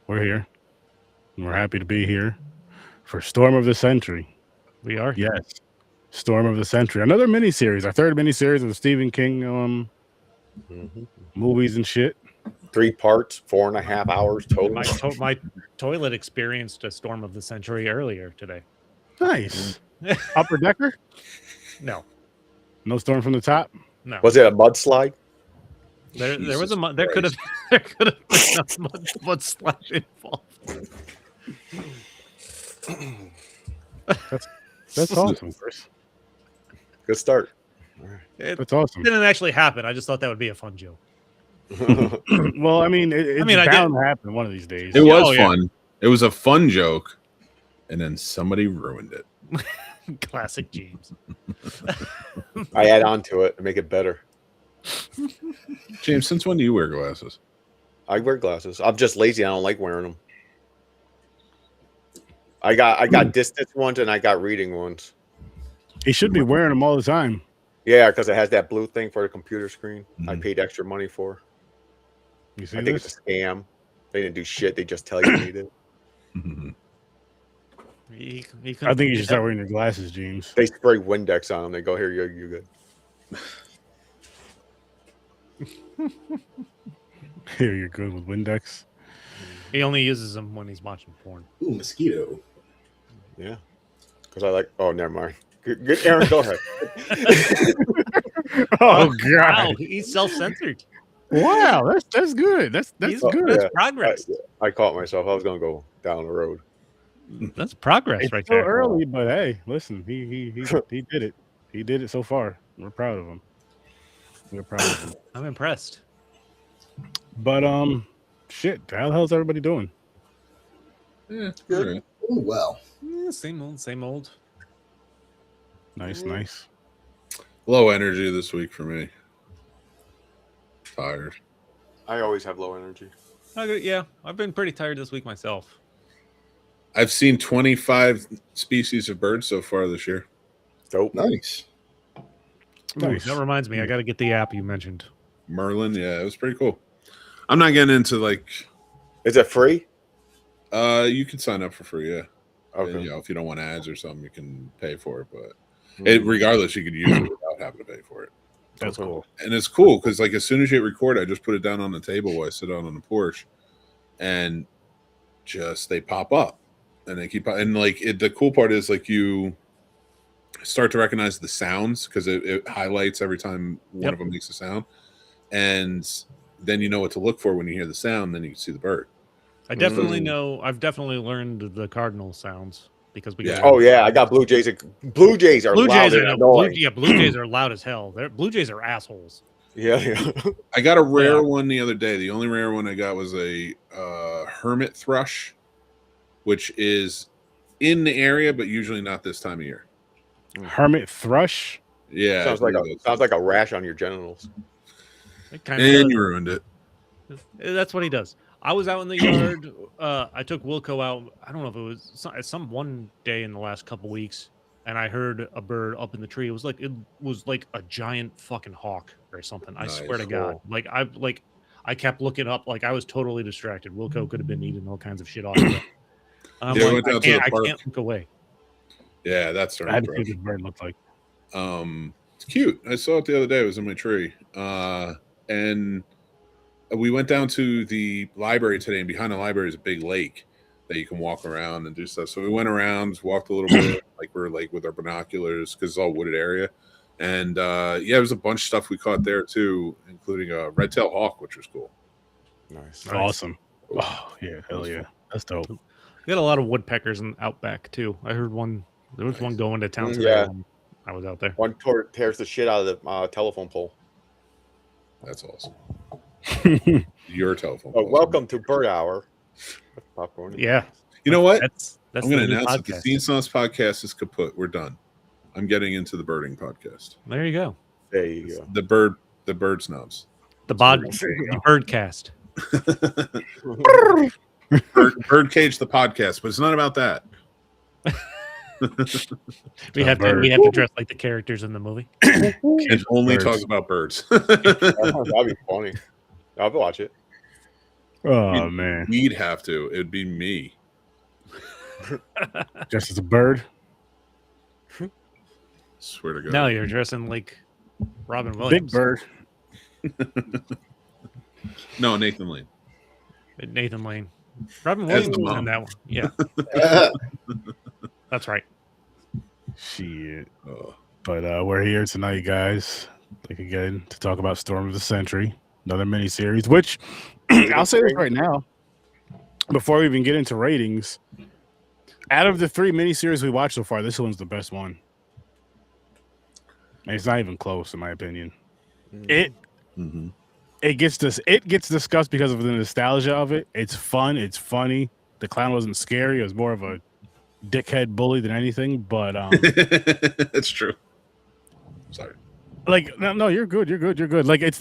We're here. And we're happy to be here for Storm of the Century. We are. Yes, Storm of the Century. Another miniseries. Our third miniseries of the Stephen King Mm-hmm. movies and shit. 3 parts, 4.5 hours total. My toilet experienced a storm of the century earlier today. Nice. Upper decker? No, No storm from the top? no. Was it a mudslide? There was Jesus there could have been a mudslide involved. That's awesome, Chris. Good start. It That's awesome. didn't actually happen. I just thought that would be a fun joke. Well, I mean, it's I mean, I bound to happen one of these days. It was Oh, yeah. fun. It was a fun joke, and then somebody ruined it. Classic James. I add on to it and make it better. James, since when do you wear glasses? I wear glasses. I'm just lazy. I don't like wearing them. I got distance ones and I got reading ones. He should be wearing them all the time. Yeah, because it has that blue thing for the computer screen. I Mhm. paid extra money for. You see I think this? it's a scam. They didn't do shit. They just tell you you need it. He I think you should start wearing your glasses, James. They spray Windex on them. They go, here, you're good. Here, you're good with Windex. He only uses them when he's watching porn. Ooh, mosquito. Yeah. Because I like, oh, never mind. Good, Aaron, go ahead. Oh Wow, God! he's self-censored. Wow, that's good. That's He's- good. That's yeah. progress. I caught myself. I was going to go down the road. That's progress It's right still there. early, but hey, listen, he did it. He did it so far. We're proud of him. We're proud of him. I'm impressed. But shit, how the hell's everybody doing? Yeah, Good. all right. Oh, well. Same old, same old. Nice, nice. Low energy this week for me. Tired. I always have low energy. Yeah, I've been pretty tired this week myself. I've seen 25 species of birds so far this year. Dope. Nice. Nice. That reminds me, I got to get the app you mentioned. Merlin, yeah, it was pretty cool. I'm not getting into like Is it free? you can sign up for free, yeah. Okay. And, you know, if you don't want ads or something, you can pay for it, but Mm-hmm. regardless, you could use it without having to pay for it. That's cool. And it's cool because like as soon as you hit record, I just put it down on the table while I sit out on the porch, and just they pop up, and they keep and like the cool part is like you start to recognize the sounds because it highlights every time one of them makes a sound, and then you know what to look for when you hear the sound. Then you can see the bird. I definitely know. I've definitely learned the cardinal sounds because we. Yeah. Oh, yeah. I got Blue Jays. Blue Jays are Blue loud Jays and are annoying. Blue Jays are loud as hell. Blue Jays are assholes. Yeah. I got a rare Yeah. one the other day. The only rare one I got was a hermit thrush, which is in the area, but usually not this time of year. Hermit thrush. Yeah, sounds like a rash on your genitals. It kind and of you ruined it. That's what he does. I was out in the yard. I took Wilco out. I don't know if it was some one day in the last couple weeks, and I heard a bird up in the tree. It was like a giant fucking hawk or something. I swear to Nice. God. I kept looking up. Like I was totally distracted. Wilco could have been eating all kinds of shit off of it. I'm Yeah, we like, went down to the I park. can't look away. Yeah, that's I had to see what right. this bird looked like. It's cute. I saw it the other day. It was in my tree. And we went down to the library today, and behind the library is a big lake that you can walk around and do stuff. So we went around, walked a little bit, like we're like with our binoculars because it's all wooded area. And yeah, there was a bunch of stuff we caught there too, including a red-tailed hawk, which was cool. Nice. Awesome. Oh yeah, hell yeah, that's dope. We got a lot of woodpeckers in Outback too. I heard one. There was one going to town today. Yeah. when I was out there. One tears the shit out of the telephone pole. That's awesome. Your telephone. Oh, calls. welcome to Bird Hour. Popcorn. Yeah, You know what? that's I'm going the to new announce that the podcast. Scene Sauce podcast is kaput. We're done. I'm getting into the birding podcast. There you go. There you go. The bird snobs. The There you the birdcast. Birdcage the podcast, but it's not about that. We have to dress like the characters in the movie. And only birds. talk about birds. That'd be funny. I'll watch it. Oh man, We'd have to. It'd be me. just as a bird. Swear to God. No, you're dressing like Robin Big Williams. bird. No, Nathan Lane. Nathan Lane. Robin As Williams the was in mom. that one. Yeah, that's right. Shit. Oh. But we're here tonight, guys. Like again to talk about Storm of the Century, another miniseries. Which I'll say this right now, before we even get into ratings. Out of the 3 miniseries we watched so far, this one's the best one. And it's not even close, in my opinion. It gets discussed because of the nostalgia of it. It's fun. It's funny. The clown wasn't scary. It was more of a dickhead bully than anything. But That's true. Sorry. like no, you're good. You're good. Like it's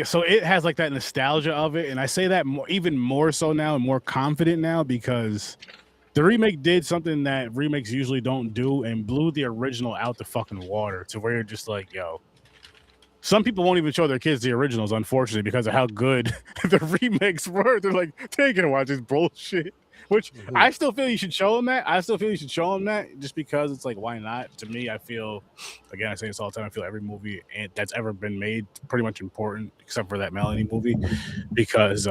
so it has like that nostalgia of it, and I say that even more so now and more confident now because the remake did something that remakes usually don't do and blew the original out the fucking water to where you're just like, yo. Some people won't even show their kids the originals, unfortunately, because of how good the remakes were. They're like, take it and watch this bullshit. Which I still feel you should show them that. Just because it's like, why not? To me, I feel, again, I say this all the time, I feel every movie that's ever been made pretty much important, except for that Melanie movie, because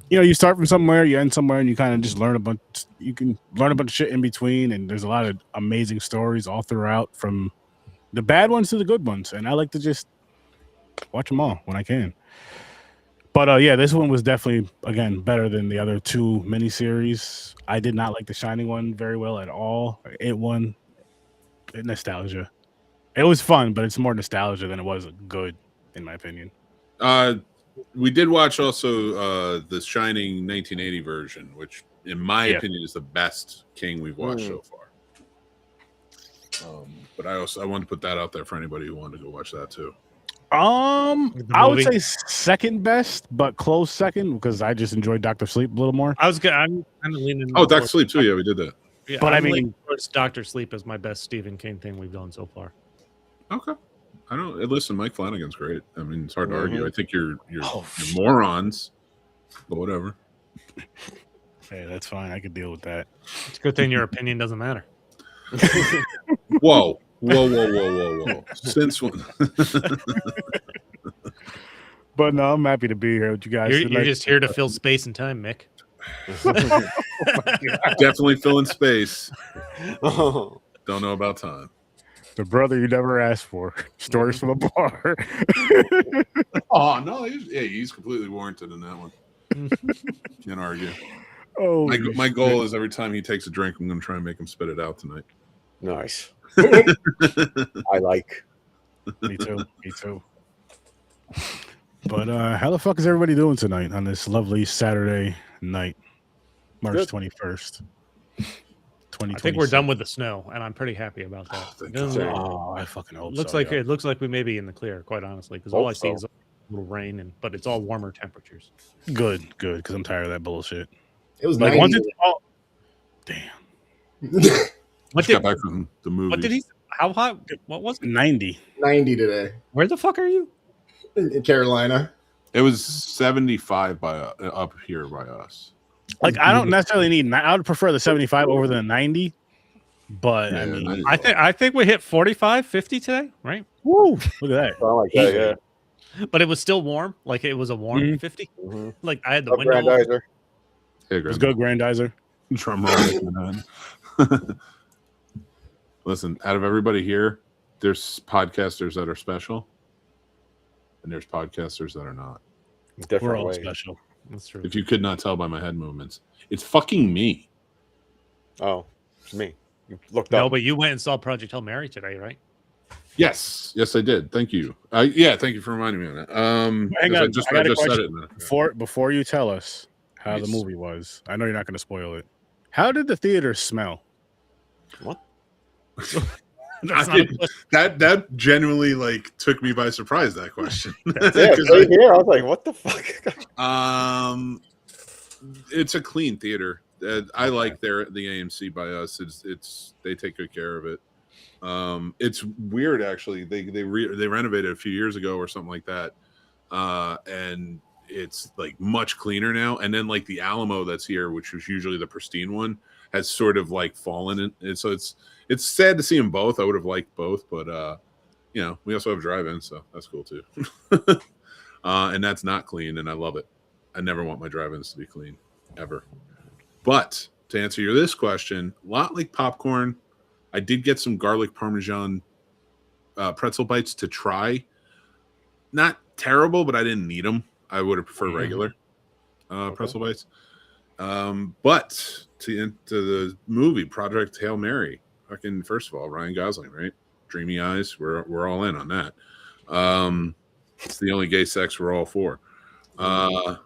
you start from somewhere, you end somewhere, and you kind of just learn a bunch. You can learn a bunch of shit in between, and there's a lot of amazing stories all throughout, from the bad ones to the good ones. And I like to just watch them all when I can. But yeah, this one was definitely, again, better than the other 2 miniseries. I did not like the Shining one very well at all. It won nostalgia. It was fun, but it's more nostalgia than it was good, in my opinion. We did watch also the Shining 1980 version, which, in my opinion, is the best King we've watched so far. But I wanted to put that out there for anybody who wanted to go watch that too. I would say second best, but close second because I just enjoyed Dr. Sleep a little more. I'm kind of leaning. Oh, Dr. Sleep too. Yeah, we did that. Yeah, but I I mean, mean, Dr. Sleep is my best Stephen King thing we've done so far. Okay. I don't listen. Mike Flanagan's great. I mean, it's hard to argue. I think you're morons, but whatever. Hey, that's fine. I could deal with that. It's a good thing your opinion doesn't matter. Whoa. Since when? But no, I'm happy to be here with you guys. You're just here to fill space and time, Mick. Definitely filling space. Don't know about time. The brother you never asked for. Stories from a bar. Oh no, he's completely warranted in that one. Can't argue. Oh, my goal is every time he takes a drink, I'm going to try and make him spit it out tonight. Nice. I like. Me too. But how the fuck is everybody doing tonight on this lovely Saturday night, March 21st? I think we're done with the snow, and I'm pretty happy about that. Oh, I fucking hope looks so. like it looks like we may be in the clear, quite honestly, because all I see is a little rain, but it's all warmer temperatures. Good, because I'm tired of that bullshit. It was like 90. once it's all. Damn. What got back from the movie? What did he? How hot? What was it? 90. 90 today Where the fuck are you? in Carolina. It was 75 up here by us. Like I don't necessarily need. I would prefer the 75 over the 90. But Yeah, I mean, I think we hit 45, 50 today, right? Woo! Look at that. I like that, yeah. But it was still warm. Like it was a warm 50. Mm-hmm. Like I had the window. Grandizer. Hey, Let's go, Grandizer. Drum roll. Listen, out of everybody here, there's podcasters that are special, and there's podcasters that are not. Different We're all way. special. That's true. If you could not tell by my head movements, it's fucking me. Oh, it's me. You looked No, up. but you went and saw Project Hail Mary today, right? Yes, I did. Thank you. Yeah, thank you for reminding me of that. Hang on, I just got a said question. it. Before you tell us how the movie was, I know you're not going to spoil it. How did the theater smell? What? That genuinely like took me by surprise. That question. Yeah, right here. I was like, "What the fuck?" It's a clean theater. I like the AMC by us. It's they take good care of it. It's weird actually. They renovated a few years ago or something like that, and it's like much cleaner now. And then like the Alamo that's here, which was usually the pristine one, has sort of like fallen in. And so it's sad to see them both. I would have liked both, but you know, we also have drive-in, so that's cool too. And that's not clean, and I love it. I never want my drive-ins to be clean, ever. But to answer this question, a lot like popcorn, I did get some garlic parmesan pretzel bites to try. Not terrible, but I didn't need them. I would have preferred regular pretzel bites. But to the movie Project Hail Mary, fucking first of all, Ryan Gosling, right? Dreamy eyes, we're all in on that. It's the only gay sex we're all for. Ryan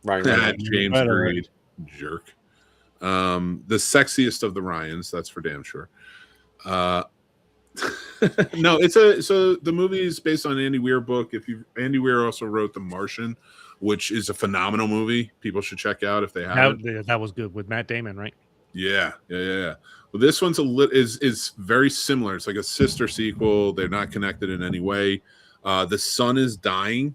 Reynolds. James Reed, jerk. The sexiest of the Ryans, that's for damn sure. No, so the movie is based on Andy Weir book. Andy Weir also wrote The Martian, which is a phenomenal movie. People should check out if they haven't. That was good with Matt Damon, right? Yeah. Well, this one's is very similar. It's like a sister sequel. They're not connected in any way. The sun is dying,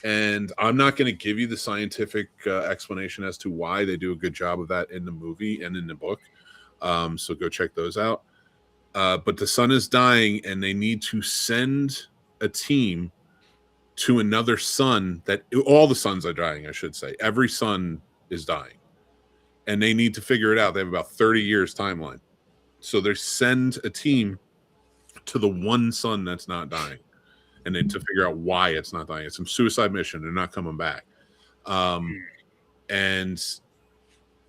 and I'm not going to give you the scientific explanation as to why. They do a good job of that in the movie and in the book. So go check those out. But the sun is dying, and they need to send a team to another sun that all the suns are dying, I should say. Every sun is dying. And they need to figure it out. They have about 30 years timeline. So they send a team to the one sun that's not dying. And then to figure out why it's not dying. It's some suicide mission. They're not coming back. And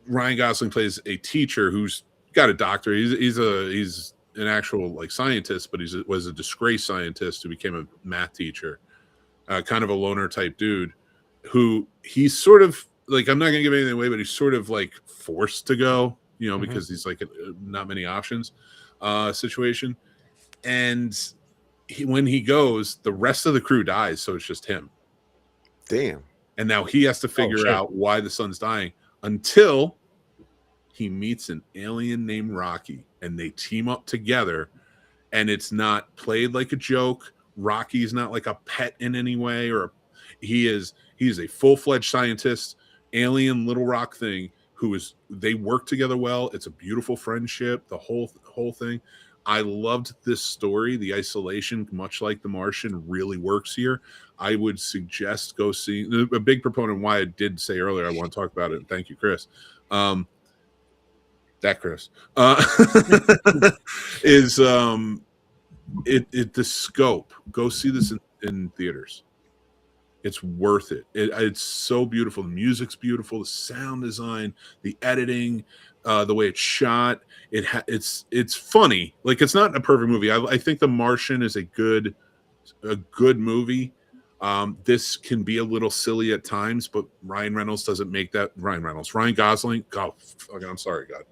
Ryan Gosling plays a teacher who's got a doctorate. He's an actual like scientist, but was a disgraced scientist who became a math teacher. Kind of a loner type dude who he's sort of like, I'm not going to give anything away, but he's sort of like forced to go, you know, because he's like not many options situation. And when he goes, the rest of the crew dies. So it's just him. Damn. And now he has to figure out why the sun's dying until he meets an alien named Rocky, and they team up together, and it's not played like a joke. Rocky's not like a pet in any way, or he is a full-fledged scientist, alien Little Rock thing, they work together well. It's a beautiful friendship, the whole thing. I loved this story. The isolation, much like The Martian, really works here. I would suggest go see. A big proponent why I did say earlier I want to talk about it. And thank you, Chris. Chris is the scope. Go see this in theaters. It's worth it. It's so beautiful. The music's beautiful. The sound design, the editing, the way it's shot. It's funny. Like, it's not a perfect movie. I think The Martian is a good movie. This can be a little silly at times, but Ryan Reynolds doesn't make that. Ryan Gosling. God, I'm sorry, God.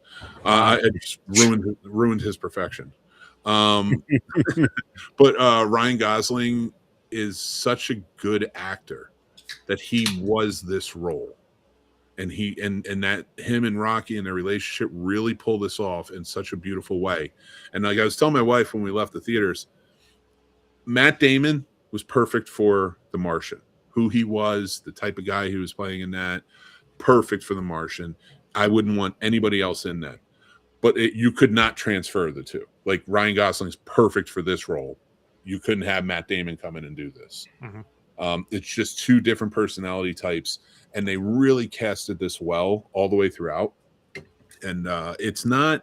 I just ruined his perfection. But Ryan Gosling is such a good actor that he was this role, and that him and Rocky and their relationship really pull this off in such a beautiful way. And like I was telling my wife when we left the theaters, Matt Damon was perfect for The Martian. Who he was, the type of guy he was playing in that, perfect for The Martian. I wouldn't want anybody else in that. But you could not transfer the two. Like, Ryan Gosling's perfect for this role. You couldn't have Matt Damon come in and do this. It's just two different personality types, and they really casted this well all the way throughout. And it's not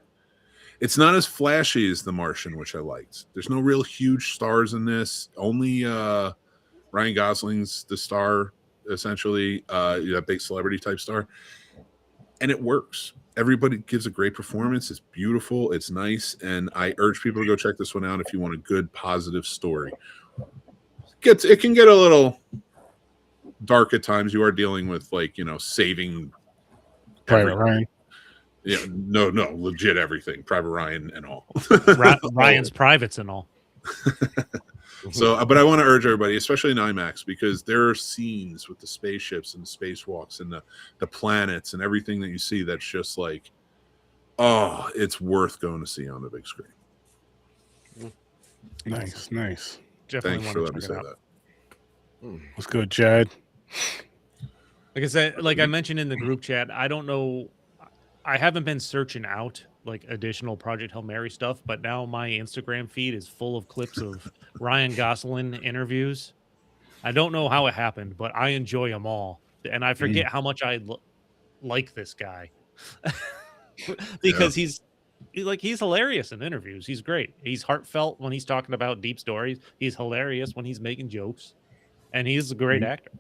as flashy as The Martian, which I liked. There's no real huge stars in this. Only Ryan Gosling's the star, essentially, that big celebrity type star. And it works. Everybody gives a great performance. It's beautiful. It's nice. And I urge people to go check this one out if you want a good, positive story. It can get a little dark at times. You are dealing with, like, saving Private Ryan. Yeah, no, legit everything. Private Ryan and all. Ryan's privates and all. So, but I want to urge everybody, especially in IMAX, because there are scenes with the spaceships and the spacewalks and the planets and everything that you see that's just like, oh, it's worth going to see on the big screen. Nice. Definitely Thanks for letting me say that. What's good, Chad? Like I said, like I mentioned in the group chat, I don't know. I haven't been searching out like additional Project Hail Mary stuff, but now my Instagram feed is full of clips of Ryan Gosling interviews. I don't know how it happened, but I enjoy them all, and I forget how much I like this guy because he's hilarious in interviews. He's great. He's heartfelt when he's talking about deep stories. He's hilarious when he's making jokes, and he's a great actor.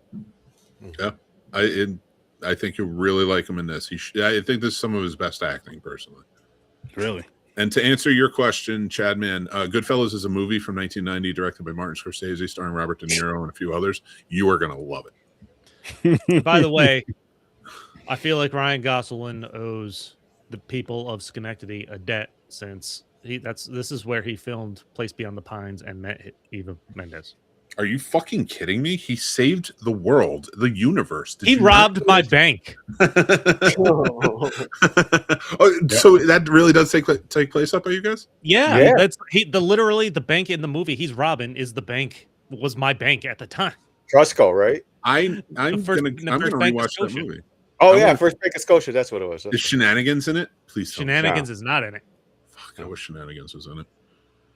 Yeah, I think you'll really like him in this. I think this is some of his best acting, personally. Really? And to answer your question, Chadman, Goodfellas is a movie from 1990 directed by Martin Scorsese, starring Robert De Niro and a few others. You are going to love it. By the way, I feel like Ryan Gosling owes the people of Schenectady a debt, since this is where he filmed Place Beyond the Pines and met Eva Mendes. Are you fucking kidding me? He saved the world, the universe. He robbed my bank. So that really does take place up by you guys? Yeah. That's literally the bank in the movie he's robbing is the bank, was my bank at the time. Trustco, right? I'm gonna rewatch that movie. Oh yeah, First Bank of Scotia. That's what it was. Is Shenanigans in it? Please. Shenanigans is not in it. Fuck, I wish Shenanigans was in it.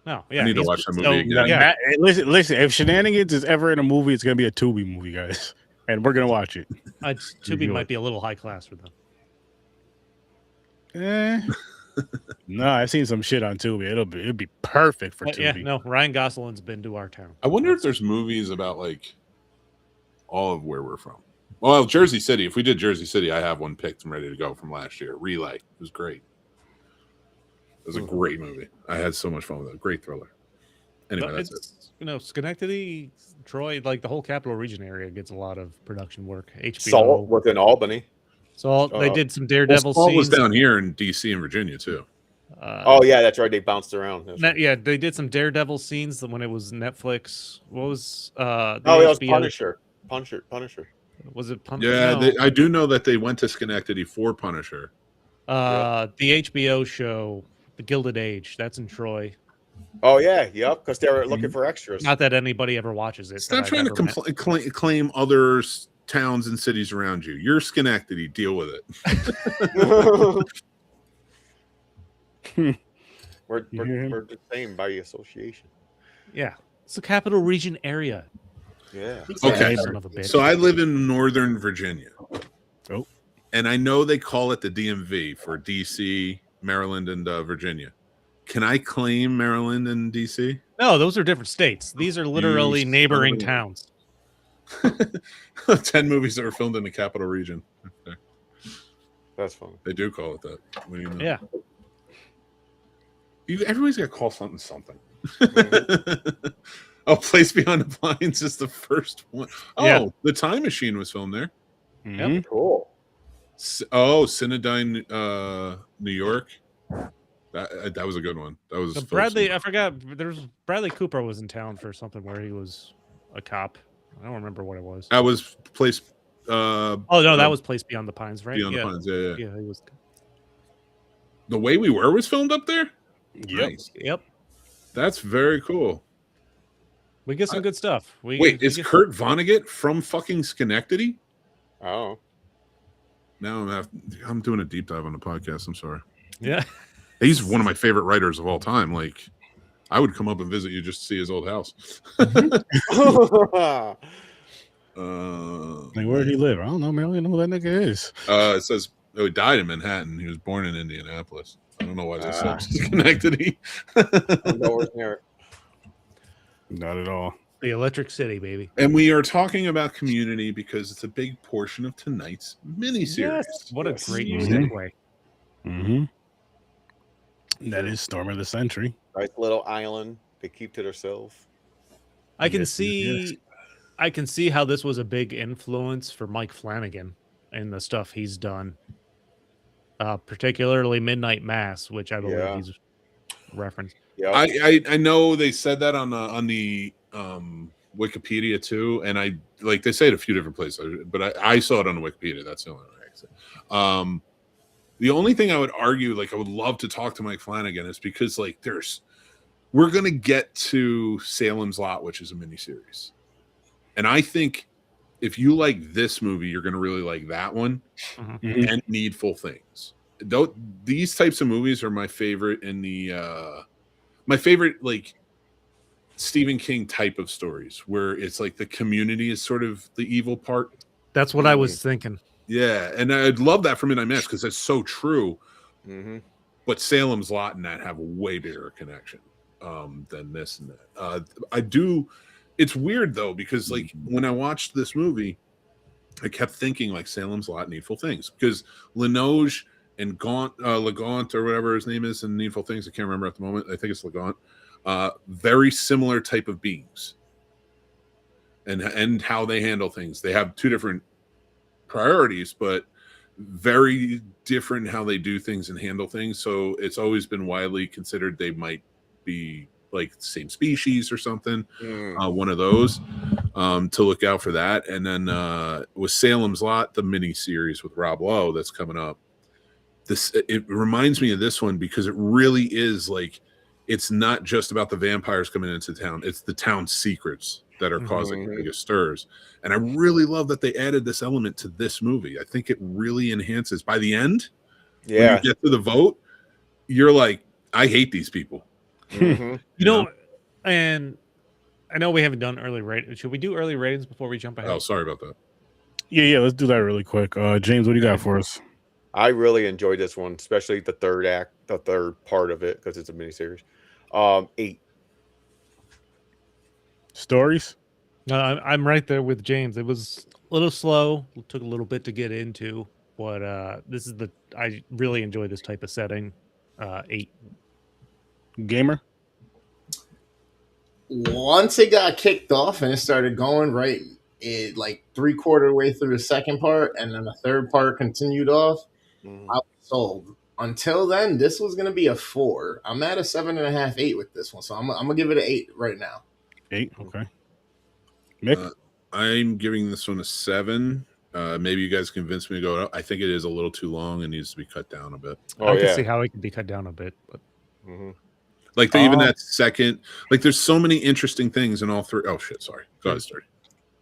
No, yeah, I need to watch that movie again. Yeah. Listen. If Shenanigans is ever in a movie, it's gonna be a Tubi movie, guys, and we're gonna watch it. Tubi might be a little high class for them. No, I've seen some shit on Tubi. It'd be perfect for Tubi. Yeah, no, Ryan Gosling's been to our town. I wonder if there's movies about like all of where we're from. Well, Jersey City. If we did Jersey City, I have one picked and ready to go from last year. Relay. It was great. It was a great movie. I had so much fun with it. Great thriller. Anyway, that's it. Schenectady, Troy, like the whole Capital Region area gets a lot of production work. HBO. Salt within Albany. So they did some Daredevil scenes. Was down here in DC and Virginia too. Oh yeah, that's right. They bounced around. Yeah, they did some Daredevil scenes when it was Netflix. What was it was Punisher. Punisher. Was it Punisher? Yeah, no. I do know that they went to Schenectady for Punisher. The HBO show, The Gilded Age, that's in Troy. Oh yeah, yep. Because they were looking for extras. Not that anybody ever watches it. Stop trying to claim other towns and cities around you. You're Schenectady. Deal with it. we're the same by association. Yeah, it's the Capital Region area. Yeah. Okay. Son of a bitch. So I live in Northern Virginia. Oh. And I know they call it the DMV for DC, Maryland, and Virginia. Can I claim Maryland and DC? No, those are different states. These are literally neighboring towns. 10 movies that were filmed in the Capital Region. Okay. That's fun. They do call it that. What do you know? Yeah. Everybody's got to call something. Oh, Place Beyond the Pines is the first one. Oh, yeah. The Time Machine was filmed there. Mm-hmm. Yep. Cool. Cinedyne, New York. That was a good one. That was Bradley. I forgot. Bradley Cooper was in town for something where he was a cop. I don't remember what it was. That was Place. Oh no, that was Place Beyond the Pines, right? Beyond the Pines. Yeah. He was. The Way We Were was filmed up there. Yep. Nice. Yep. That's very cool. We get some good stuff. Is Kurt Vonnegut from fucking Schenectady? Oh. Now I'm doing a deep dive on the podcast. I'm sorry. Yeah. He's one of my favorite writers of all time. Like, I would come up and visit you just to see his old house. Like, where did he live? I don't know, man. I don't know who that nigga is. It says he died in Manhattan. He was born in Indianapolis. I don't know why this says Schenectady. Nowhere near it. Not at all. The Electric City, baby. And we are talking about Community because it's a big portion of tonight's miniseries. Yes. What a great segue. Mm-hmm. That is Storm of the Century. Nice little island they keep to themselves. I can see how this was a big influence for Mike Flanagan and the stuff he's done. Particularly Midnight Mass, which I believe he's referenced. Yeah, I know they said that on the Wikipedia too, and I like they say it a few different places, but I saw it on the Wikipedia. That's the only way I can say. The only thing I would argue, like I would love to talk to Mike Flanagan, is because like we're gonna get to Salem's Lot, which is a miniseries, and I think if you like this movie, you're going to really like that one and Needful Things. These types of movies are my favorite in the my favorite like Stephen King type of stories where it's like the community is sort of the evil part. That's what I was thinking. Yeah, and I'd love that for Midnight Mass because that's so true. But Salem's Lot and that have a way bigger connection than this and that. I do. It's weird though because like when I watched this movie, I kept thinking like Salem's Lot, Needful Things, because Linoge and Legaunt or whatever his name is in Needful Things. I can't remember at the moment. I think it's Legaunt. Very similar type of beings, and how they handle things. They have two different priorities, but very different how they do things and handle things. So it's always been widely considered they might be like the same species or something. One of those to look out for that. And then with Salem's Lot, the mini series with Rob Lowe that's coming up. It reminds me of this one because it really is like it's not just about the vampires coming into town; it's the town's secrets that are causing the biggest stirs. And I really love that they added this element to this movie. I think it really enhances. By the end, when you get to the vote, you're like, I hate these people. You know, and I know we haven't done early ratings. Should we do early ratings before we jump ahead? Oh, sorry about that. Yeah, let's do that really quick. James, what do you got for us? I really enjoyed this one, especially the third act, the third part of it, because it's a miniseries. 8. Stories? I'm right there with James. It was a little slow. It took a little bit to get into, but I really enjoy this type of setting. 8. Gamer? Once it got kicked off and it started going right, it like 3/4 way through the second part, and then the third part continued off. I was sold. Until then, this was gonna be a 4. I'm at a 7.5, 8 with this one, so I'm gonna give it an 8 right now. 8, okay. Mick? I'm giving this one a 7. Maybe you guys convince me to go up. I think it is a little too long and needs to be cut down a bit. I can see how it could be cut down a bit, but like even that second, like there's so many interesting things in all three. Oh shit, sorry. Go ahead, Sturdy.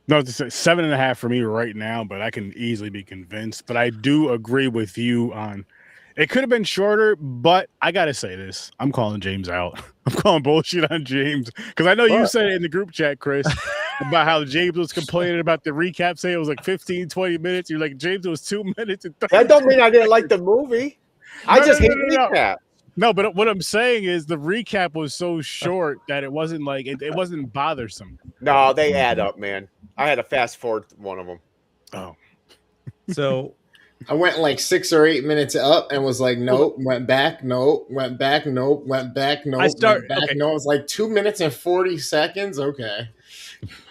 No, it's 7.5 for me right now, but I can easily be convinced. But I do agree with you on it could have been shorter, but I gotta say this. I'm calling James out. I'm calling bullshit on James. Because I know you said it in the group chat, Chris, about how James was complaining about the recap, saying it was like 15, 20 minutes. You're like, James, it was 2 minutes and 30. That don't mean I didn't like the movie. I just hate recap. No, but what I'm saying is the recap was so short that it wasn't like it wasn't bothersome. No, they add up, man. I had to fast forward one of them. Oh, so I went like 6 or 8 minutes up and was like, nope, went back, nope, went back, nope, went back, nope, went back, no. It was like 2 minutes and 40 seconds. Okay.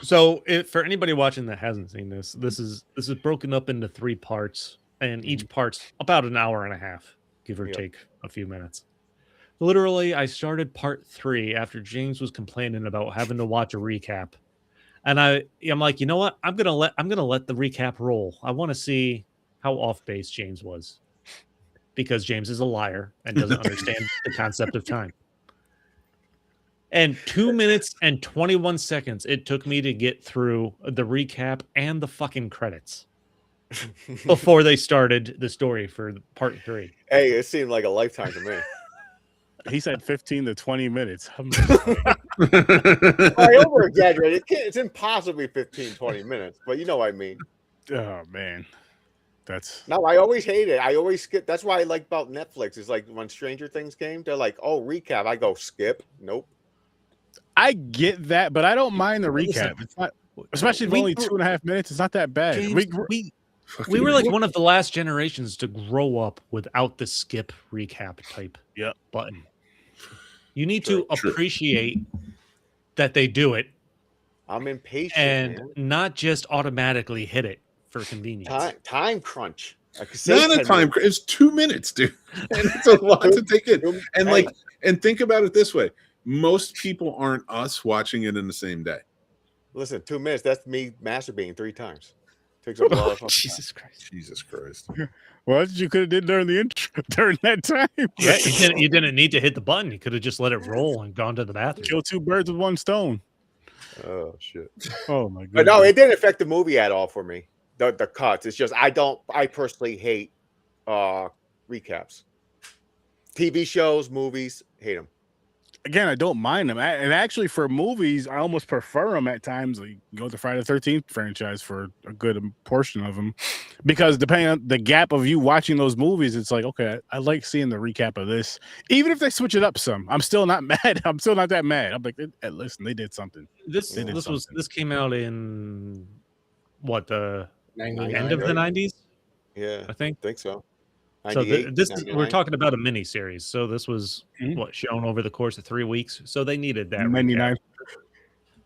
So for anybody watching that hasn't seen this, this is broken up into 3 parts, and each part's about an hour and a half, give or take a few minutes. Literally, I started part 3 after James was complaining about having to watch a recap. And I'm like, you know what? I'm gonna let the recap roll. I want to see how off base James was, because James is a liar and doesn't understand the concept of time. And 2 minutes and 21 seconds it took me to get through the recap and the fucking credits before they started the story for part 3. Hey, it seemed like a lifetime to me. he said 15 to 20 minutes. I over exaggerated. It's impossibly 15, 20 minutes, but you know what I mean. Oh man. No, I always hate it. I always skip. That's why I like about Netflix. Is like when Stranger Things came, they're like, "Oh, recap." I go skip. Nope. I get that, but I don't mind the recap. It's not, especially if only 2.5 minutes. It's not that bad. James, we were like one of the last generations to grow up without the skip recap type button. You need to appreciate that they do it. I'm impatient and man. Not just automatically hit it for convenience. Time crunch. Not a time crunch. It's 2 minutes, dude. And it's a lot to take in. And and think about it this way. Most people aren't us watching it in the same day. Listen, 2 minutes. That's me masturbating 3 times. Takes a lot of Jesus Christ. Jesus Christ. Well, that's what you could have did during the intro during that time. Yeah, you didn't need to hit the button. You could have just let it roll and gone to the bathroom. Kill 2 birds with 1 stone. Oh shit! Oh my But goodness. no, it didn't affect the movie at all for me. The cuts. It's just I personally hate recaps. TV shows, movies, hate them. Again, I don't mind them. And actually, for movies, I almost prefer them at times. Like go with the Friday the 13th franchise for a good portion of them, because depending on the gap of you watching those movies, it's like, okay, I like seeing the recap of this, even if they switch it up some. I'm still not mad. I'm still not that mad. I'm like, listen, they did something. This They did something. this came out in what, the 99, end of the right? 90s, Yeah, I think. think so. So 98, this is, we're 99. talking about a mini series. So this was Mhm. what, shown over the course of 3 weeks. So they needed that recap. 99.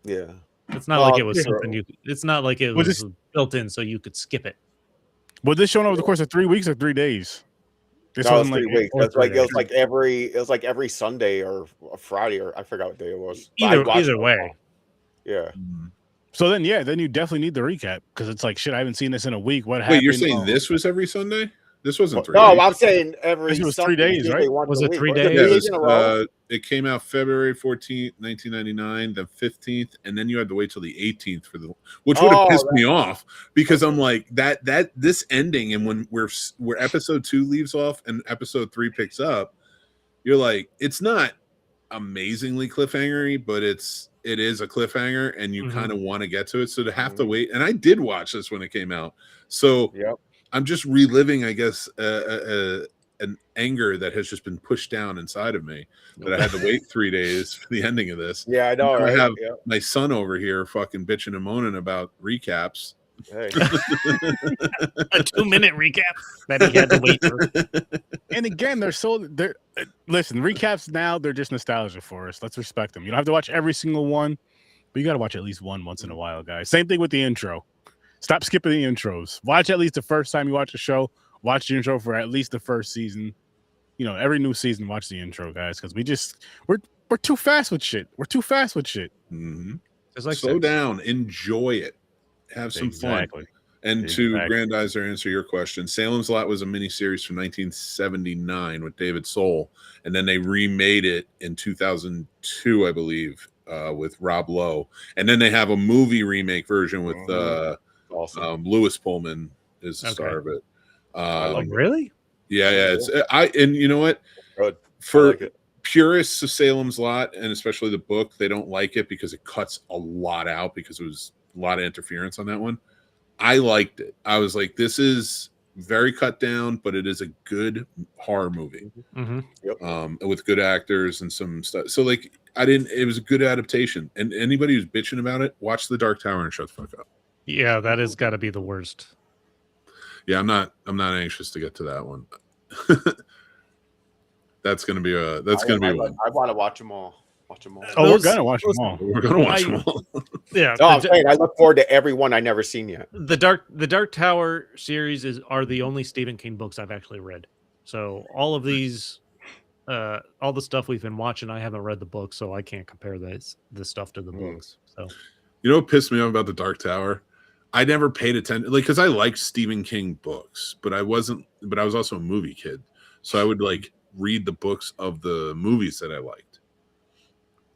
Yeah. It's not like it was yeah. something you. It's not like it Was was this- built in so you could skip it. Was this shown over the course of 3 weeks or 3 days? This No, it was wasn't 3 weeks. or That's like 3 it was like every Sunday or a Friday, or I forgot what day it was. But I watched Either it all. way. Yeah. So then, then you definitely need the recap, because it's like, shit, I haven't seen this in a week. What happened? Wait, you're saying Oh. this was every Sunday? This wasn't 3 No, days. I'm saying every This was 3 Sunday, days, usually right? once Was a it week. 3 Was days? it Yeah, 3 it, days in a row? it came out February 14th, 1999, then 15th, and then you had to wait till the 18th for the, which would have pissed me off, because I'm like, that this ending, and when where episode 2 leaves off and episode 3 picks up, you're like, it's not amazingly cliffhangery, but it is a cliffhanger, and you kind of want to get to it. So to have to wait, and I did watch this when it came out, so Yep. I'm just reliving, I guess, an anger that has just been pushed down inside of me, that I had to wait 3 days for the ending of this. Yeah, I know, Now right? I have Yep. my son over here fucking bitching and moaning about recaps. Hey. A 2-minute recap that he had to wait for. And again, listen, recaps now, they're just nostalgia for us. Let's respect them. You don't have to watch every single one, but you got to watch at least one once in a while, guys. Same thing with the intro. Stop skipping the intros. Watch at least the first time you watch a show. Watch the intro for at least the first season. You know, every new season, watch the intro, guys, because we're too fast with shit. We're too fast with shit. Mm-hmm. It's like Slow sex. down, enjoy it, have some fun. And to Grandize or answer your question, Salem's Lot was a miniseries from 1979 with David Soul, and then they remade it in 2002, I believe, with Rob Lowe, and then they have a movie remake version with Awesome. Lewis Pullman is the star of it. Oh, really? Yeah. It's and you know what? Good. For like it. purists of Salem's Lot, and especially the book, they don't like it because it cuts a lot out, because it was a lot of interference on that one. I liked it. I was like, this is very cut down, but it is a good horror movie. Yep. With good actors and some stuff. So like, it was a good adaptation. And anybody who's bitching about it, watch The Dark Tower and shut the fuck up. Yeah, that has got to be the worst. Yeah, I'm not anxious to get to that one. That's gonna be one. I want to watch them all. Oh, we're gonna watch them all. We're gonna watch them all. Yeah. No, I'm saying I look forward to every one I never seen yet. The Dark Tower series are the only Stephen King books I've actually read. So all of these, all the stuff we've been watching, I haven't read the book, so I can't compare this stuff to the books. So, you know what pissed me off about The Dark Tower? I never paid attention, like, because I liked Stephen King books, but I was also a movie kid, so I would like read the books of the movies that I liked.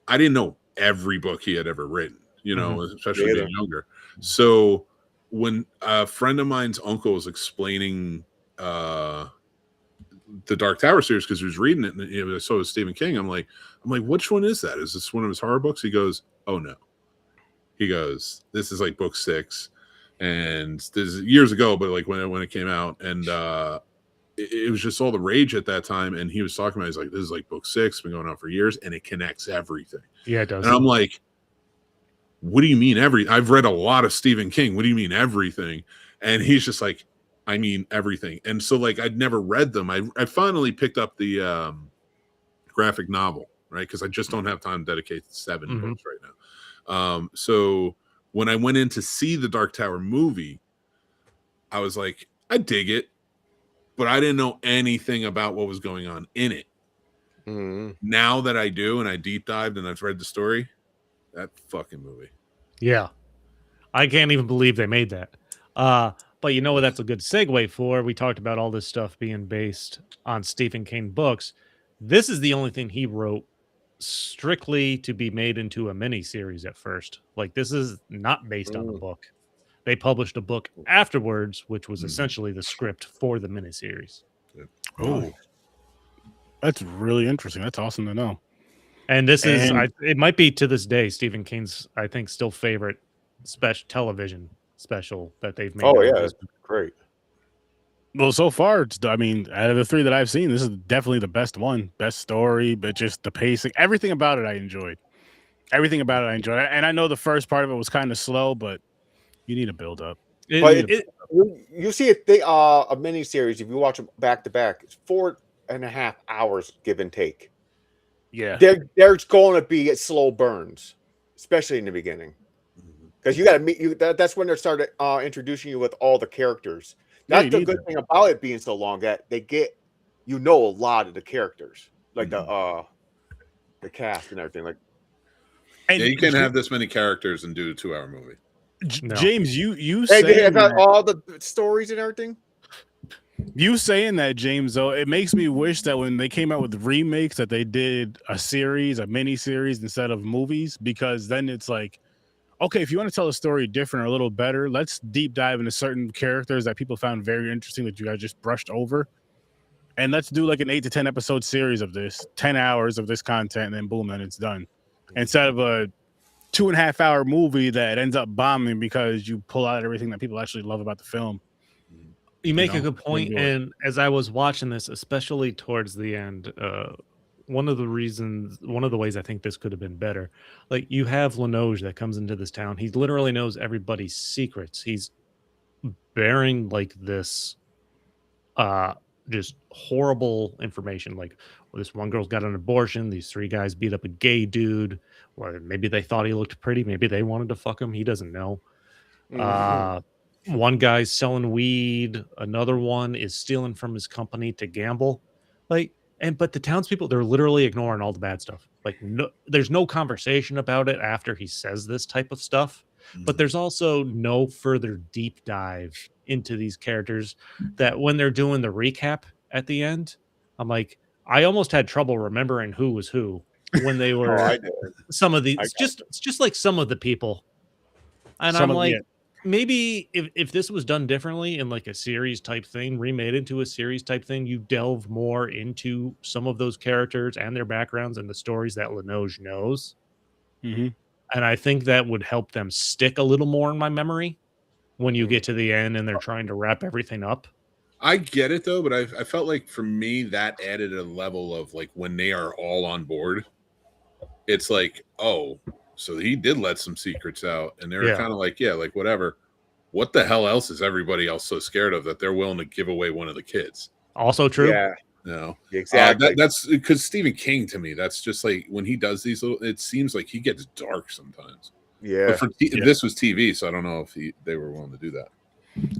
I didn't know every book he had ever written, especially being younger. So when a friend of mine's uncle was explaining the Dark Tower series, because he was reading it, and so was Stephen King. I'm like, which one is that? Is this one of his horror books? He goes, oh no. He goes, this is like book 6, and this is years ago, but like when it came out, and it was just all the rage at that time. And he was talking about, he's like, this is like book 6, been going on for years, and it connects everything. yeah, it does. And I'm like, what do you mean I've read a lot of Stephen King. What do you mean everything? And he's just like, I mean everything. And so like, I'd never read them. I finally picked up the graphic novel, right? Because I just don't have time to dedicate 7 books right now. So when I went in to see the Dark Tower movie, I was like, I dig it, but I didn't know anything about what was going on in it. Now that I do, and I deep dived and I've read the story, that fucking movie. Yeah. I can't even believe they made that. But you know what that's a good segue for? We talked about all this stuff being based on Stephen King books. This is the only thing he wrote strictly to be made into a mini series at first. Like this is not based on the Mm. book. They published a book afterwards, which was Mm. essentially the script for the miniseries. Oh, that's really interesting. That's awesome to know. And this is, And it might be to this day, Stephen King's, I think, still favorite special television special that they've made. Oh out of yeah, this. that's great. well, so far, I mean, out of the 3 that I've seen, this is definitely the best one. Best story, but just the pacing, everything about it, I enjoyed. Everything about it, I enjoyed. And I know the first part of it was kind of slow, but you need a build up. But you see a mini series if you watch them back to back. It's 4.5 hours, give and take. Yeah, There's going to be slow burns, especially in the beginning, because you got to meet you. That's when they started introducing you with all the characters. Yeah, That's you the need good that. thing about it being so long, that they get a lot of the characters, like the cast and everything. Like, And Yeah, you can't have this many characters and do a 2-hour movie. No. James, you hey, they saying got that, all the stories and everything. you saying that, James, though, it makes me wish that when they came out with remakes that they did a series, a mini series instead of movies, because then it's like, okay, if you want to tell a story different or a little better, let's deep dive into certain characters that people found very interesting that you guys just brushed over. And let's do like an 8 to 10 episode series of this, 10 hours of this content, and then boom, then it's done. Instead of a 2.5 hour movie that ends up bombing because you pull out everything that people actually love about the film. You make know, a good point, enjoy it. and as I was watching this, especially towards the end, one of the ways I think this could have been better, like you have Linoge that comes into this town. He literally knows everybody's secrets. He's bearing like this, just horrible information. Like, well, this one girl's got an abortion. These 3 guys beat up a gay dude. Or maybe they thought he looked pretty. Maybe they wanted to fuck him. He doesn't know. One guy's selling weed, another one is stealing from his company to gamble. But the townspeople, they're literally ignoring all the bad stuff. Like, no, there's no conversation about it after he says this type of stuff, but there's also no further deep dive into these characters, that when they're doing the recap at the end, I'm like, I almost had trouble remembering who was who when they were I did. some of these, I just like some of the people. And I'm like, maybe if this was done differently in like a series type thing, remade into a series type thing, you delve more into some of those characters and their backgrounds and the stories that Linoge knows. Mm-hmm. And I think that would help them stick a little more in my memory when you get to the end and they're trying to wrap everything up. I get it though, but I felt like for me that added a level of like when they are all on board, it's like, oh, so he did let some secrets out, and they're kind of like, yeah, like whatever. What the hell else is everybody else so scared of that they're willing to give away one of the kids? Also true. Yeah, No, exactly. That's because Stephen King to me, that's just like when he does these little, it seems like he gets dark sometimes. Yeah. But this was TV, so I don't know if they were willing to do that.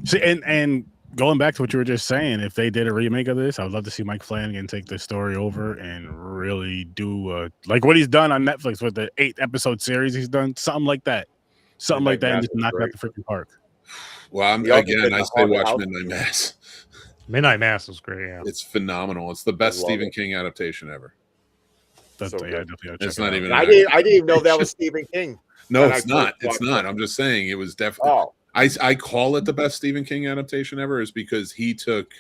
See, and going back to what you were just saying, if they did a remake of this, I would love to see Mike Flanagan take this story over and really do like what he's done on Netflix with the 8 episode series he's done, something like that, and just knock it out the freaking park. Well, I say watch Midnight Mass. Midnight Mass was great. Yeah, it's phenomenal. It's the best Stephen King adaptation ever. That's So good. It's not even. I didn't even know that was Stephen King. No, it's not. It's not. I'm just saying it was definitely. Oh. I call it the best Stephen King adaptation ever is because he took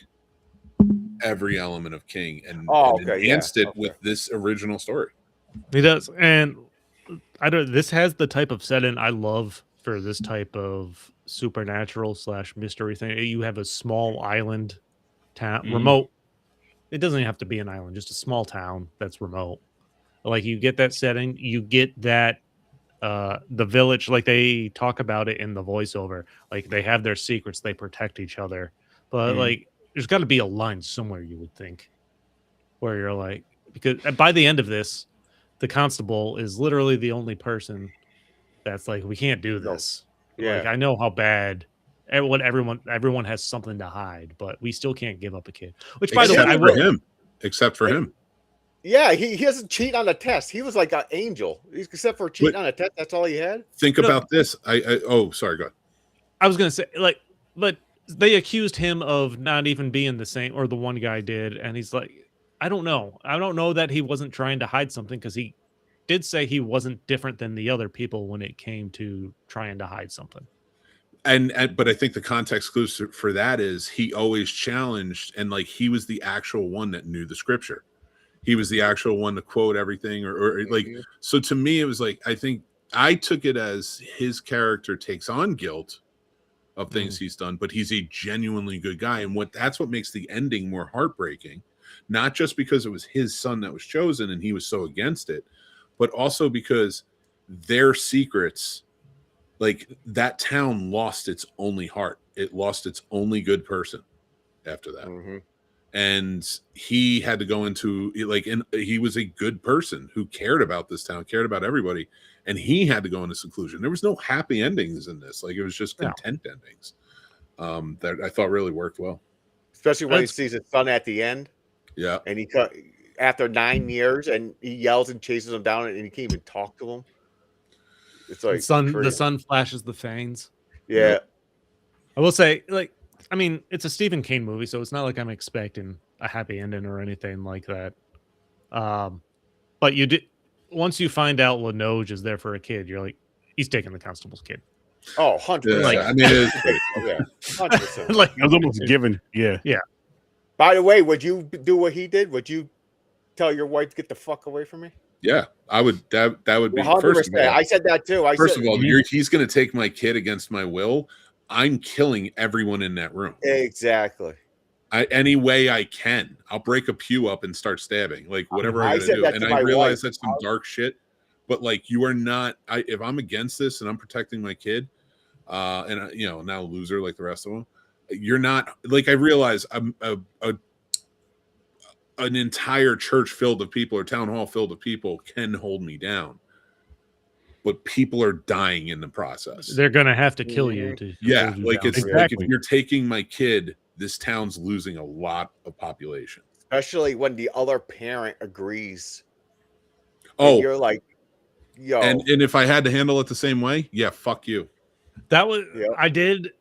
every element of King and enhanced it with this original story. He does, and this has the type of setting I love for this type of supernatural / mystery thing. You have a small island town, remote. It doesn't even have to be an island, just a small town that's remote. Like you get that setting, you get that the village, like they talk about it in the voiceover. Like they have their secrets, they protect each other. But like there's got to be a line somewhere, you would think, where you're like, because by the end of this, the constable is literally the only person that's like, we can't do this. Yeah. Like I know how bad everyone has something to hide, but we still can't give up a kid. Which, by the way, I will. Except for him. Yeah, he doesn't cheat on the test. He was like an angel, except for cheating on a test. That's all he had. Think about this. Sorry, go ahead. I was gonna say, like, but they accused him of not even being the same, or the one guy did, and he's like, I don't know that he wasn't trying to hide something because he did say he wasn't different than the other people when it came to trying to hide something. But I think the context clue for that is he always challenged, and like he was the actual one that knew the scripture. He was the actual one to quote everything, or like. So to me, it was like, I think I took it as his character takes on guilt of things he's done, but he's a genuinely good guy, and that's what makes the ending more heartbreaking. Not just because it was his son that was chosen and he was so against it, but also because their secrets, like that town lost its only heart. It lost its only good person after that. And he had to go into like, and he was a good person who cared about this town, cared about everybody. And he had to go into seclusion. There was no happy endings in this. Like it was just content endings that I thought really worked well. Especially when he sees his son at the end. Yeah. And he after 9 years and he yells and chases him down and he can't even talk to him. It's like the sun flashes the fangs. Yeah. I will say, like, I mean, it's a Stephen King movie, so it's not like I'm expecting a happy ending or anything like that. But you did once you find out Linoge is there for a kid, you're like, he's taking the constable's kid. Oh, 100%. Like, I mean, it is, yeah, 100%. like I was almost given. Yeah. By the way, would you do what he did? Would you tell your wife to get the fuck away from me? yeah, I would. That would be 100%. first of all. I said that too. First of all, he's going to take my kid against my will. I'm killing everyone in that room. Exactly. Any way I can. I'll break a pew up and start stabbing, like whatever I gotta do. And I realize that's some dark shit, but like you are not. If I'm against this and I'm protecting my kid, and you know, now loser like the rest of them, you're not. Like I realize an entire church filled of people or town hall filled of people can hold me down, but people are dying in the process. They're gonna have to kill you to hold you like down. it's like if you're taking my kid, this town's losing a lot of population, especially when the other parent agrees. Oh, you're like, yo, and if I had to handle it the same way, yeah, fuck you. That was I did.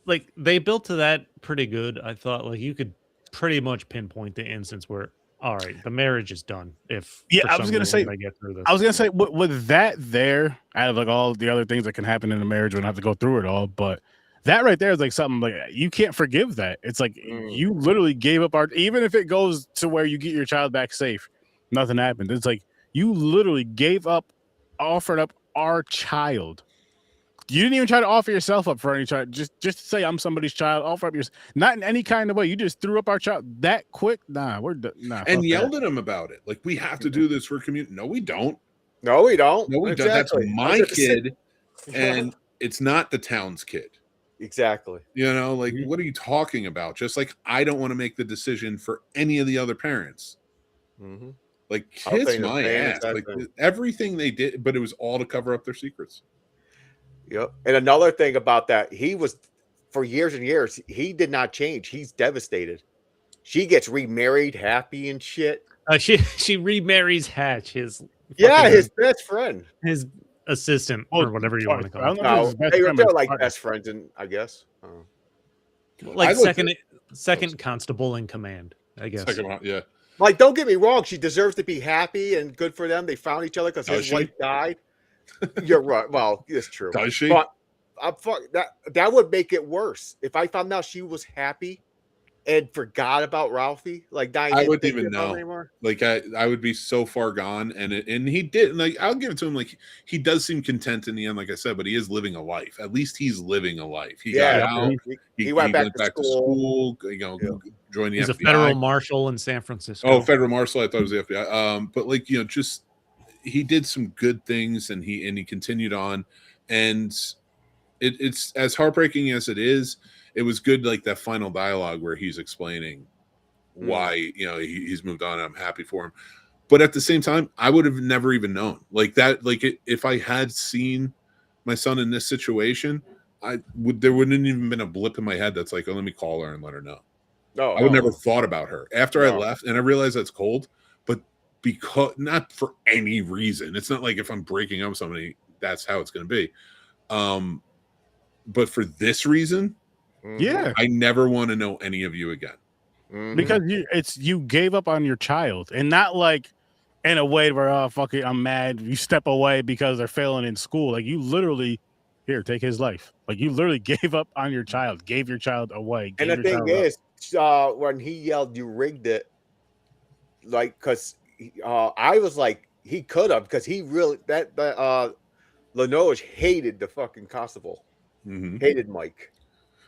Like they built to that pretty good. I thought like you could pretty much pinpoint the instance where, all right, the marriage is done. If I was gonna say, I get through this. I was gonna say with that there, out of like all the other things that can happen in a marriage, we don't have to go through it all, but that right there is like something like you can't forgive that. It's like you literally gave up even if it goes to where you get your child back safe, nothing happened. It's like you literally gave up, offered up our child. You didn't even try to offer yourself up for any child. Just to say I'm somebody's child, offer up not in any kind of way. You just threw up our child that quick. Nah, we're nah. And yelled at him about it. Like we have to do this for community. No, we don't. No, we don't. No, we exactly. don't. That's my kid, and it's not the town's kid. Exactly. You know, like what are you talking about? Just like I don't want to make the decision for any of the other parents. Like kiss my ass. Like everything they did, but it was all to cover up their secrets. Yep. And another thing about that, he was for years and years, he did not change. He's devastated. She gets remarried, happy and shit. She remarries Hatch, his best friend, his assistant, or whatever you want to call it. No, they're like best friends, and I guess like second constable in command. I guess. Yeah. Like, don't get me wrong, she deserves to be happy and good for them. They found each other because his wife died. You're right. Well, it's true. Does she? But that would make it worse if I found out she was happy and forgot about Ralphie. Like dying. I wouldn't even know anymore. Like I would be so far gone. And he did. Like I'll give it to him. Like he does seem content in the end, like I said, but he is living a life. At least he's living a life. He got out. He went back to school. You know, joined the FBI. He's a federal marshal in San Francisco. Oh, federal marshal. I thought it was the FBI. But like you know, just. He did some good things and he continued on, and it's as heartbreaking as it is. It was good, like that final dialogue where he's explaining why you know he's moved on. And I'm happy for him, but at the same time, I would have never even known like that. Like if I had seen my son in this situation, there wouldn't even been a blip in my head that's like, oh, let me call her and let her know. No, I would never thought about her after I left, and I realized that's cold, but. Because not for any reason. It's not like if I'm breaking up with somebody, that's how it's going to be. But for this reason, I never want to know any of you again. Because you gave up on your child, and not like in a way where fucking I'm mad. You step away because they're failing in school. Like you literally, here, take his life. Like you literally gave up on your child, gave your child away. And the thing is, when he yelled, "You rigged it," like, because I was like, he could have, because he really that Lenoge hated the fucking constable, hated Mike.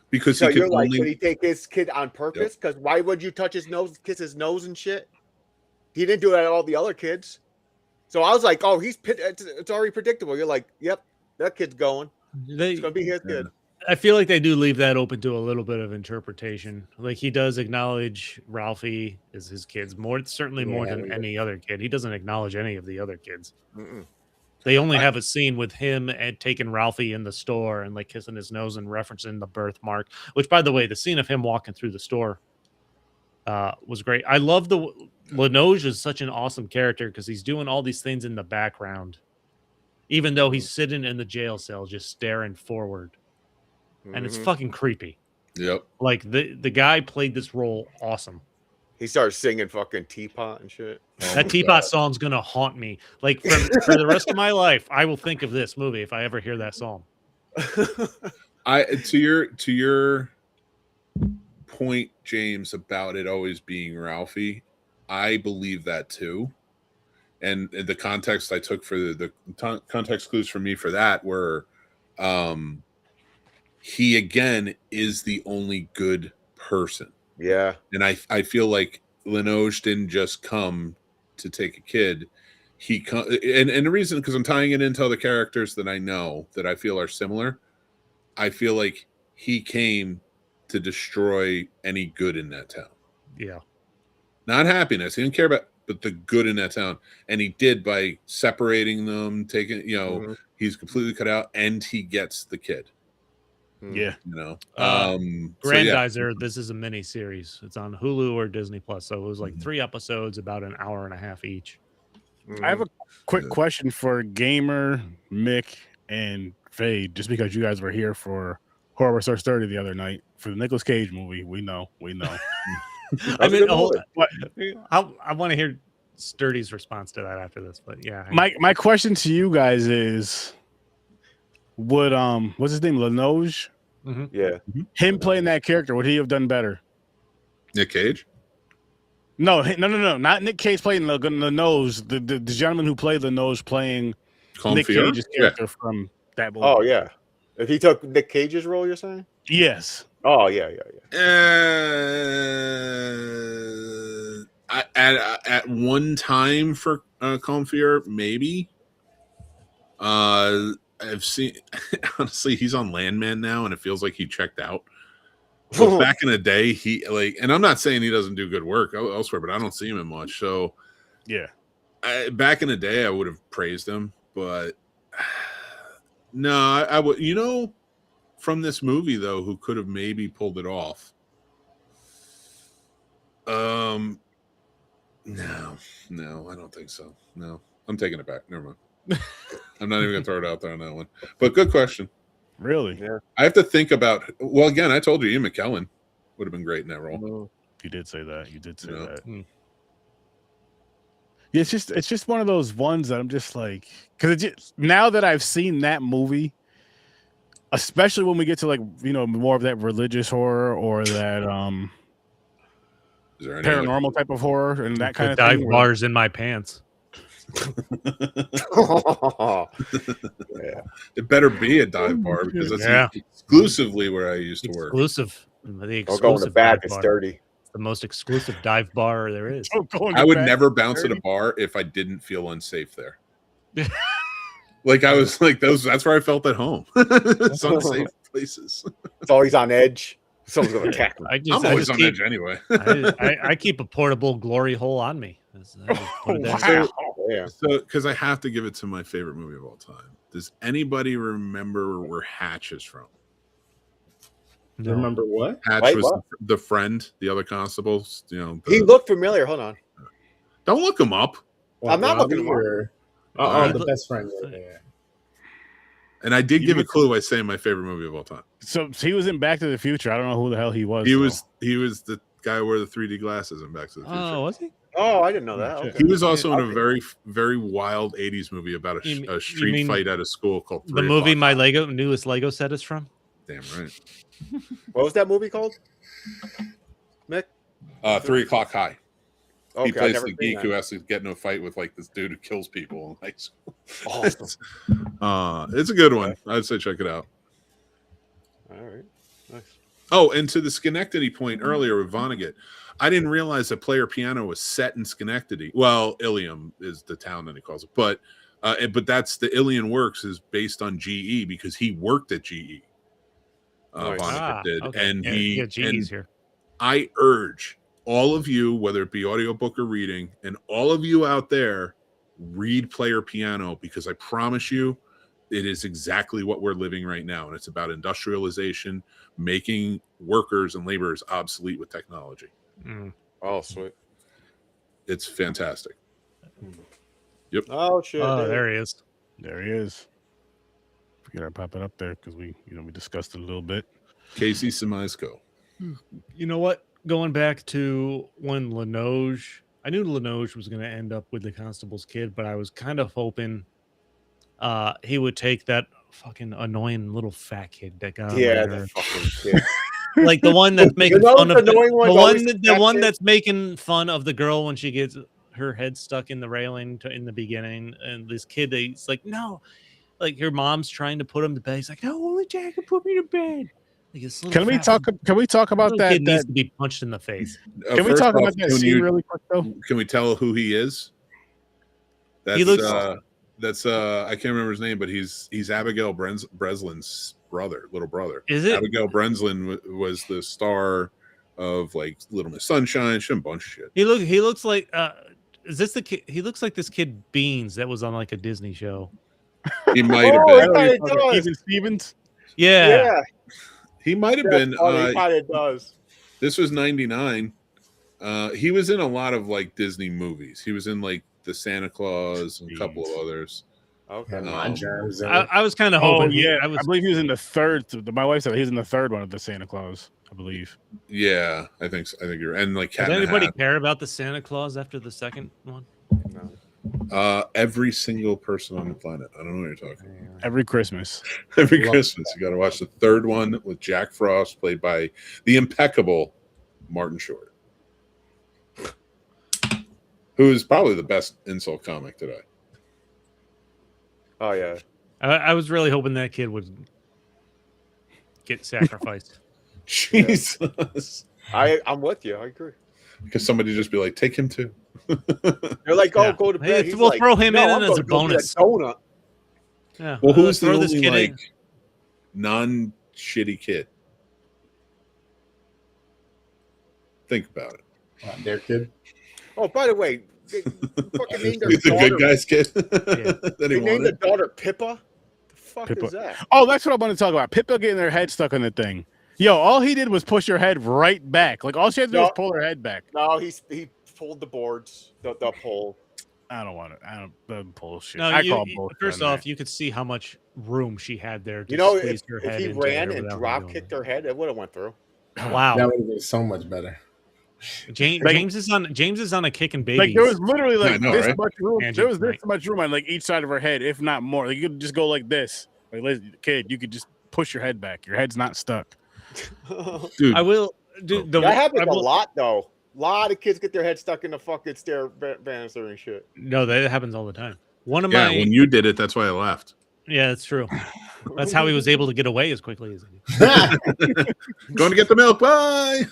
Because So he you're could like, only. did he take his kid on purpose? Because why would you touch his nose, kiss his nose and shit? He didn't do that to all the other kids. So I was like, oh, it's already predictable. You're like, yep, that kid's going. It's gonna be his kid. I feel like they do leave that open to a little bit of interpretation. Like he does acknowledge Ralphie is his kids certainly more than any other kid. He doesn't acknowledge any of the other kids. They only have a scene with him and taking Ralphie in the store and like kissing his nose and referencing the birthmark. Which, by the way, the scene of him walking through the store was great. I love Lenoge is such an awesome character because he's doing all these things in the background, even though he's sitting in the jail cell just staring forward. And it's fucking creepy. Yep. Like the guy played this role awesome. He started singing fucking Teapot and shit. That Teapot song's gonna haunt me. Like for the rest of my life, I will think of this movie if I ever hear that song. To your point, James, about it always being Ralphie, I believe that too. And the context I took for the context clues for me for that were he again is the only good person. Yeah. And I feel like Lenoge didn't just come to take a kid. And the reason, because I'm tying it into other characters that I know that I feel are similar. I feel like he came to destroy any good in that town. Yeah. Not happiness. He didn't care about, but the good in that town. And he did by separating them, taking, he's completely cut out and he gets the kid. Yeah. Grandizer, this is a mini series. It's on Hulu or Disney Plus. So it was like 3 episodes, about an hour and a half each. I have a quick question for Gamer, Mick, and Fade, just because you guys were here for Horror Source 30 the other night for the Nicolas Cage movie. We know. I mean, I want to hear Sturdy's response to that after this, but yeah. My question to you guys is, would what's his name, Lenoge? Yeah. Him playing that character, would he have done better? Nick Cage? No, not Nick Cage playing Lenoge. The gentleman who played Lenoge playing Nick Cage's character from that movie. Oh yeah. If he took Nick Cage's role, you're saying? Yes. Oh yeah. At one time for Comfier, maybe. I've seen, honestly, he's on Landman now, and it feels like he checked out. But back in the day, he and I'm not saying he doesn't do good work elsewhere, but I don't see him in much. So, yeah, back in the day, I would have praised him, but no, I would. From this movie though, who could have maybe pulled it off? No, I don't think so. No, I'm taking it back. Never mind. I'm not even gonna throw it out there on that one. But good question. Really? Yeah. I have to think about. Well, again, I told you Ian McKellen would have been great in that role. You did say that. that. Yeah, it's just one of those ones that I'm just like, because now that I've seen that movie, especially when we get to more of that religious horror or that paranormal type of horror and that kind of dive thing. Bars in my pants. Yeah. It better be a dive bar because that's exclusively where I used to work. Exclusive. I'll go in the back. It's dirty. It's the most exclusive dive bar there is. I would never bounce at a bar if I didn't feel unsafe there. Like I was like that's where I felt at home. It's unsafe places. It's always on edge. Someone's gonna attack me. I'm always on edge anyway. I keep a portable glory hole on me. Yeah. So, because I have to give it to my favorite movie of all time. Does anybody remember where Hatch is from? No. Remember what? Hatch was the friend, the other constables. He looked familiar. Hold on. Don't look him up. I'm not looking him up. The best friend. Yeah. And I did give a clue by saying my favorite movie of all time. So he was in Back to the Future. I don't know who the hell he was. He was the guy who wore the 3D glasses in Back to the Future. Oh, was he? Oh, I didn't know Oh, that. shit. Okay. He was also in a Okay. very, very wild '80s movie about You a you street mean fight at a school called the 3 movie O'Clock my High. newest Lego set is from? Damn right. What was that movie called? Mick? 3 O'Clock High. He Okay, I plays never the seen geek that. who has to get in a fight with like this dude who kills people in high school. Awesome. It's a good one. I'd say check it out. All right. Nice. Oh, and to the Schenectady point earlier with Vonnegut, I didn't realize that Player Piano was set in Schenectady. Well, Ilium is the town that he calls it, but that's the Ilian Works is based on GE because he worked at GE. Nice. Vonnegut did, Okay. and yeah, GE's here. I urge all of you, whether it be audiobook or reading, and all of you out there, read Player Piano because I promise you, it is exactly what we're living right now. And it's about industrialization, making workers and laborers obsolete with technology. Mm. Oh, sweet. It's fantastic. Oh, shit. Oh, there he is. There he is. Forget I pop it up there because we discussed it a little bit. Casey Simaisco. You know what? Going back to when Linoge, I knew Linoge was going to end up with the constable's kid, but I was kind of hoping he would take that fucking annoying little fat kid that got on my Yeah, the nerves. fucking kid. Like the one that's making know fun the of the annoying one's always the fat one kid? that's making fun of the girl when she gets her head stuck in the railing in the beginning, and this kid, he's like, no, like her mom's trying to put him to bed. He's like, no, only Jack can put me to bed. Like this little Can we fat talk about little that? kid needs to be punched in the face. Can we First talk off, about that scene really quick though? Can we tell who he is? That's, He looks- I can't remember his name, but he's Abigail Breslin's little brother. Is it? Abigail Breslin was the star of like Little Miss Sunshine, a bunch of shit. He looks like is this the kid? He looks like this kid Beans that was on like a Disney show. He might have Oh, been. yeah, it does. Ethan Stevens. Yeah. Yeah, He might have that's been. funny. He probably does. This was '99. He was in a lot of like Disney movies. He was in like the Santa Claus and a couple of others. Okay. Had my germs in it. I was kind of Oh hoping. yeah, I was. I believe he was in the third. My wife said he was in the third one of the Santa Claus. I believe. Yeah, I think so. I think you're and like Does Cat in the anybody Hat. care about the Santa Claus after the second one? No. Every single person on the planet. I don't know what you're talking about. Every Christmas. Every Love Christmas, you got to watch the third one with Jack Frost, played by the impeccable Martin Short, who is probably the best insult comic today. Oh yeah. I was really hoping that kid would get sacrificed. Jesus, I'm with you. I agree. because somebody just be like, take him too. They're like, oh, Yeah. go to Hey, bed. He's we'll like, throw him no, in I'm as gonna a go get bonus. donut. Yeah. Well, who's the throw this only kid in? like non-shitty kid? Think about it. Their kid. Oh, by the way, they fucking named their He's the daughter. good guy's kid. Yeah. that he They named the wanted. daughter Pippa. The fuck Pippa. is that? Oh, that's what I want to talk about. Pippa getting their head stuck on the thing. Yo, all he did was push her head right back. Like all she had to do was No. pull her head back. No, he pulled the boards, the pole. I don't want it. I don't bullshit. No, I call bullshit. first on off, you could see how much room she had there to You know, squeeze if, her if head he into ran there and without drop doing kicked it. her head, it would have went through. Wow. That would have been so much better. James, Like- James is on a kicking baby. Like there was literally like I know, this right? much room. Andrew, There was this right. much room on like each side of her head, if not more. Like you could just go like this. Like listen, kid, you could just push your head back. Your head's not stuck. Dude, I will. Dude, That happens I a will- lot, though. A lot of kids get their head stuck in the fucking stair banister and shit. No, that happens all the time. One of yeah, my when you did it, that's why I left. yeah, that's true. That's how he was able to get away as quickly as he did. Going to get the milk. Bye.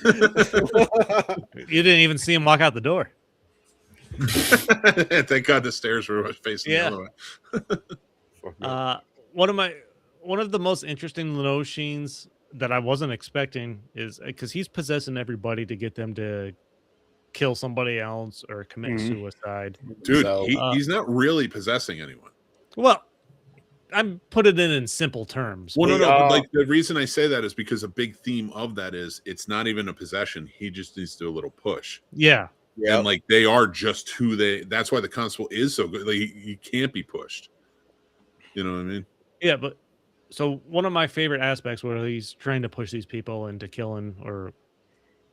You didn't even see him walk out the door. Thank God the stairs were facing Yeah. the other way. One of the most interesting Lino scenes that I wasn't expecting is because he's possessing everybody to get them to kill somebody else or commit Mhm. suicide. Dude, So, he's not really possessing anyone. Well, I'm put it in simple terms. Well, no, The, no. But like the reason I say that is because a big theme of that is it's not even a possession. He just needs to do a little push. Yeah. Yeah. And like they are just who they. That's why the constable is so good. Like he can't be pushed. You know what I mean? Yeah, but so one of my favorite aspects where he's trying to push these people into killing or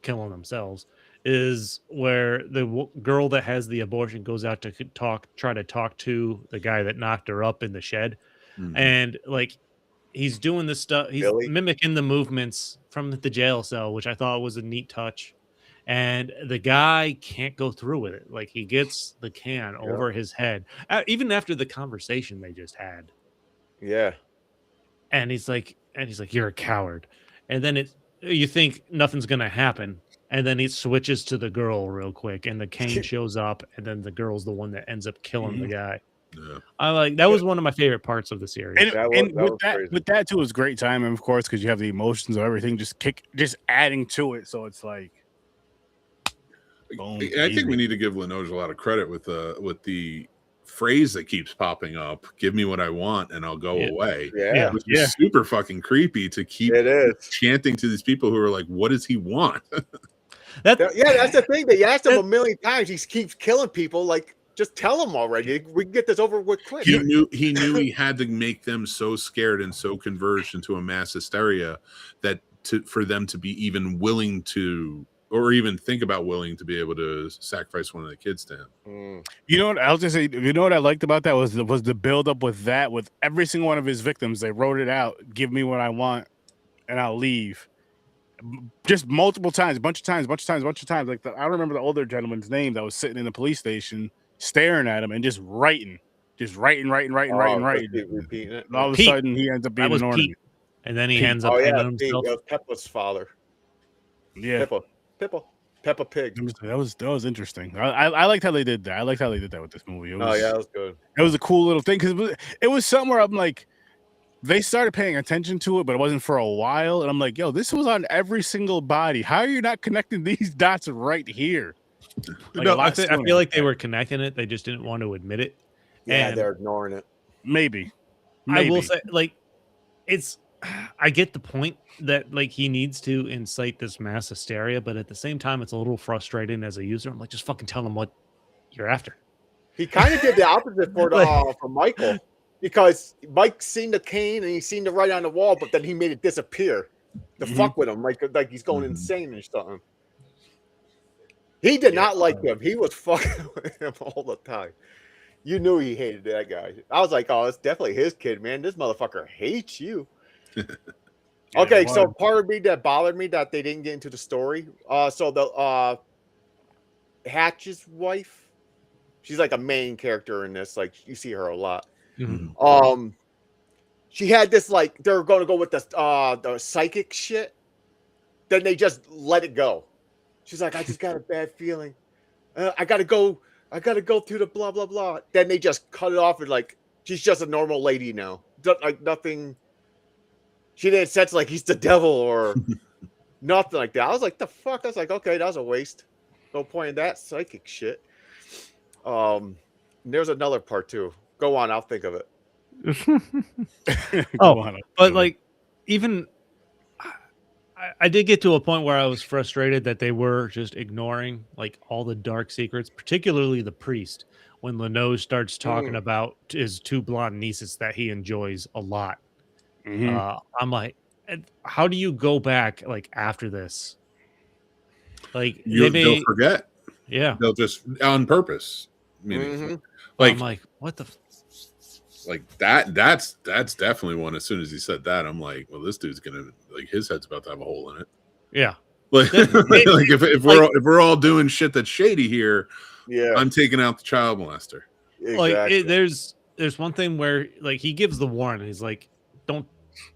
killing themselves, is where the girl that has the abortion goes out to try to talk to the guy that knocked her up in the shed, Mhm. and like he's doing this stuff, he's Billy? mimicking the movements from the jail cell, which I thought was a neat touch. And the guy can't go through with it. Like he gets the can Yeah. over his head, even after the conversation they just had. Yeah. And he's like, you're a coward. And then you think nothing's gonna happen, and then he switches to the girl real quick, and the cane shows up, and then the girl's the one that ends up killing the guy. Yeah. I like that was one of my favorite parts of the series. And, That and was with crazy. that too, is great timing, of course, because you have the emotions of everything just adding to it. So it's like, boom, I think easy. we need to give Linoge a lot of credit with the phrase that keeps popping up. Give me what I want and I'll go away. Yeah. Which is super fucking creepy to keep It is. chanting to these people who are like, what does he want? Yeah, that's the thing. They asked him a million times. He keeps killing people. Like, just tell him already. We can get this over with quick. He knew he had to make them so scared and so converged into a mass hysteria that for them to be even willing to, or even think about willing to be able to sacrifice one of the kids to him. You know what? I'll just say, you know what I liked about that was the build up with that, with every single one of his victims. They wrote it out. Give me what I want, and I'll leave. Just multiple times, a bunch of times. Like I remember the older gentleman's name that was sitting in the police station, staring at him and just writing. Repeating it. And all of a Pete. sudden, he ends up being That was an Pete. ornament. And then he Pete. ends up Oh yeah, hanging himself. that was Peppa's father. Yeah, Peppa Pig. that was interesting. I liked how they did that. I liked how they did that with this movie. It was, That was good. It was a cool little thing because it was somewhere I'm like, they started paying attention to it, but it wasn't for a while. And I'm like, yo, this was on every single body. How are you not connecting these dots right here? Like, No, I feel like they were connecting it. They just didn't want to admit it. Yeah, And they're ignoring it. Maybe. I will say, like, I get the point that like he needs to incite this mass hysteria, but at the same time, it's a little frustrating as a user. I'm like, just fucking tell them what you're after. He kind of did the opposite for Michael, because Mike seen the cane and he seen the right on the wall, but then he made it disappear to fuck with him, like he's going insane or something. He did not like him. He was fucking with him all the time. You knew he hated that guy. I was like, oh, it's definitely his kid, man. This motherfucker hates you. Okay, so part of me that bothered me that they didn't get into the story. So the Hatch's wife, she's like a main character in this. Like you see her a lot. Mm-hmm. She had this like they're going to go with the psychic shit. Then they just let it go. She's like, I just got a bad feeling. I gotta go through the blah blah blah. Then they just cut it off and like she's just a normal lady now. Like nothing. She didn't sense like he's the devil or nothing like that. I was like, the fuck? I was like, okay, that was a waste. No point in that psychic shit. There's another part too. Go on, I'll think of it. But like, even I did get to a point where I was frustrated that they were just ignoring like all the dark secrets, particularly the priest. When Linoge starts talking about his two blonde nieces that he enjoys a lot, I'm like, how do you go back like after this? Like They'll forget. Yeah, They'll just on purpose. Meaning, like I'm like, what the. Like that's definitely one. As soon as he said that, I'm like, well, this dude's gonna like his head's about to have a hole in it. Yeah, like if we're all doing shit that's shady here, yeah, I'm taking out the child molester. Exactly. Like there's one thing where like he gives the warning. He's like, don't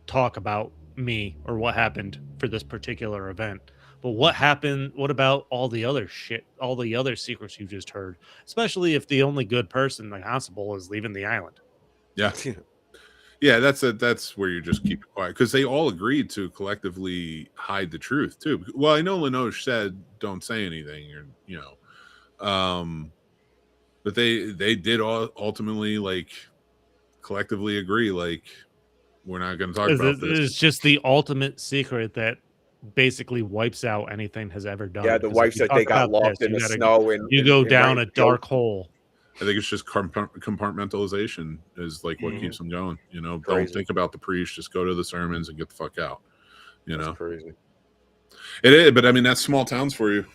talk about me or what happened for this particular event. But what happened? What about all the other shit? All the other secrets you just heard, especially if the only good person, like Constable, is leaving the island. Yeah, that's where you just keep it quiet because they all agreed to collectively hide the truth too. Well, I know Linoge said don't say anything, or but they did all ultimately like collectively agree like we're not going to talk about this. It's just the ultimate secret that basically wipes out anything has ever done. Yeah, the wife said they got lost in the snow and you go down a dark hole. I think it's just compartmentalization is like what keeps them going. You know, Crazy. Don't think about the priest. Just go to the sermons and get the fuck out. You know, crazy. It is, but I mean that's small towns for you.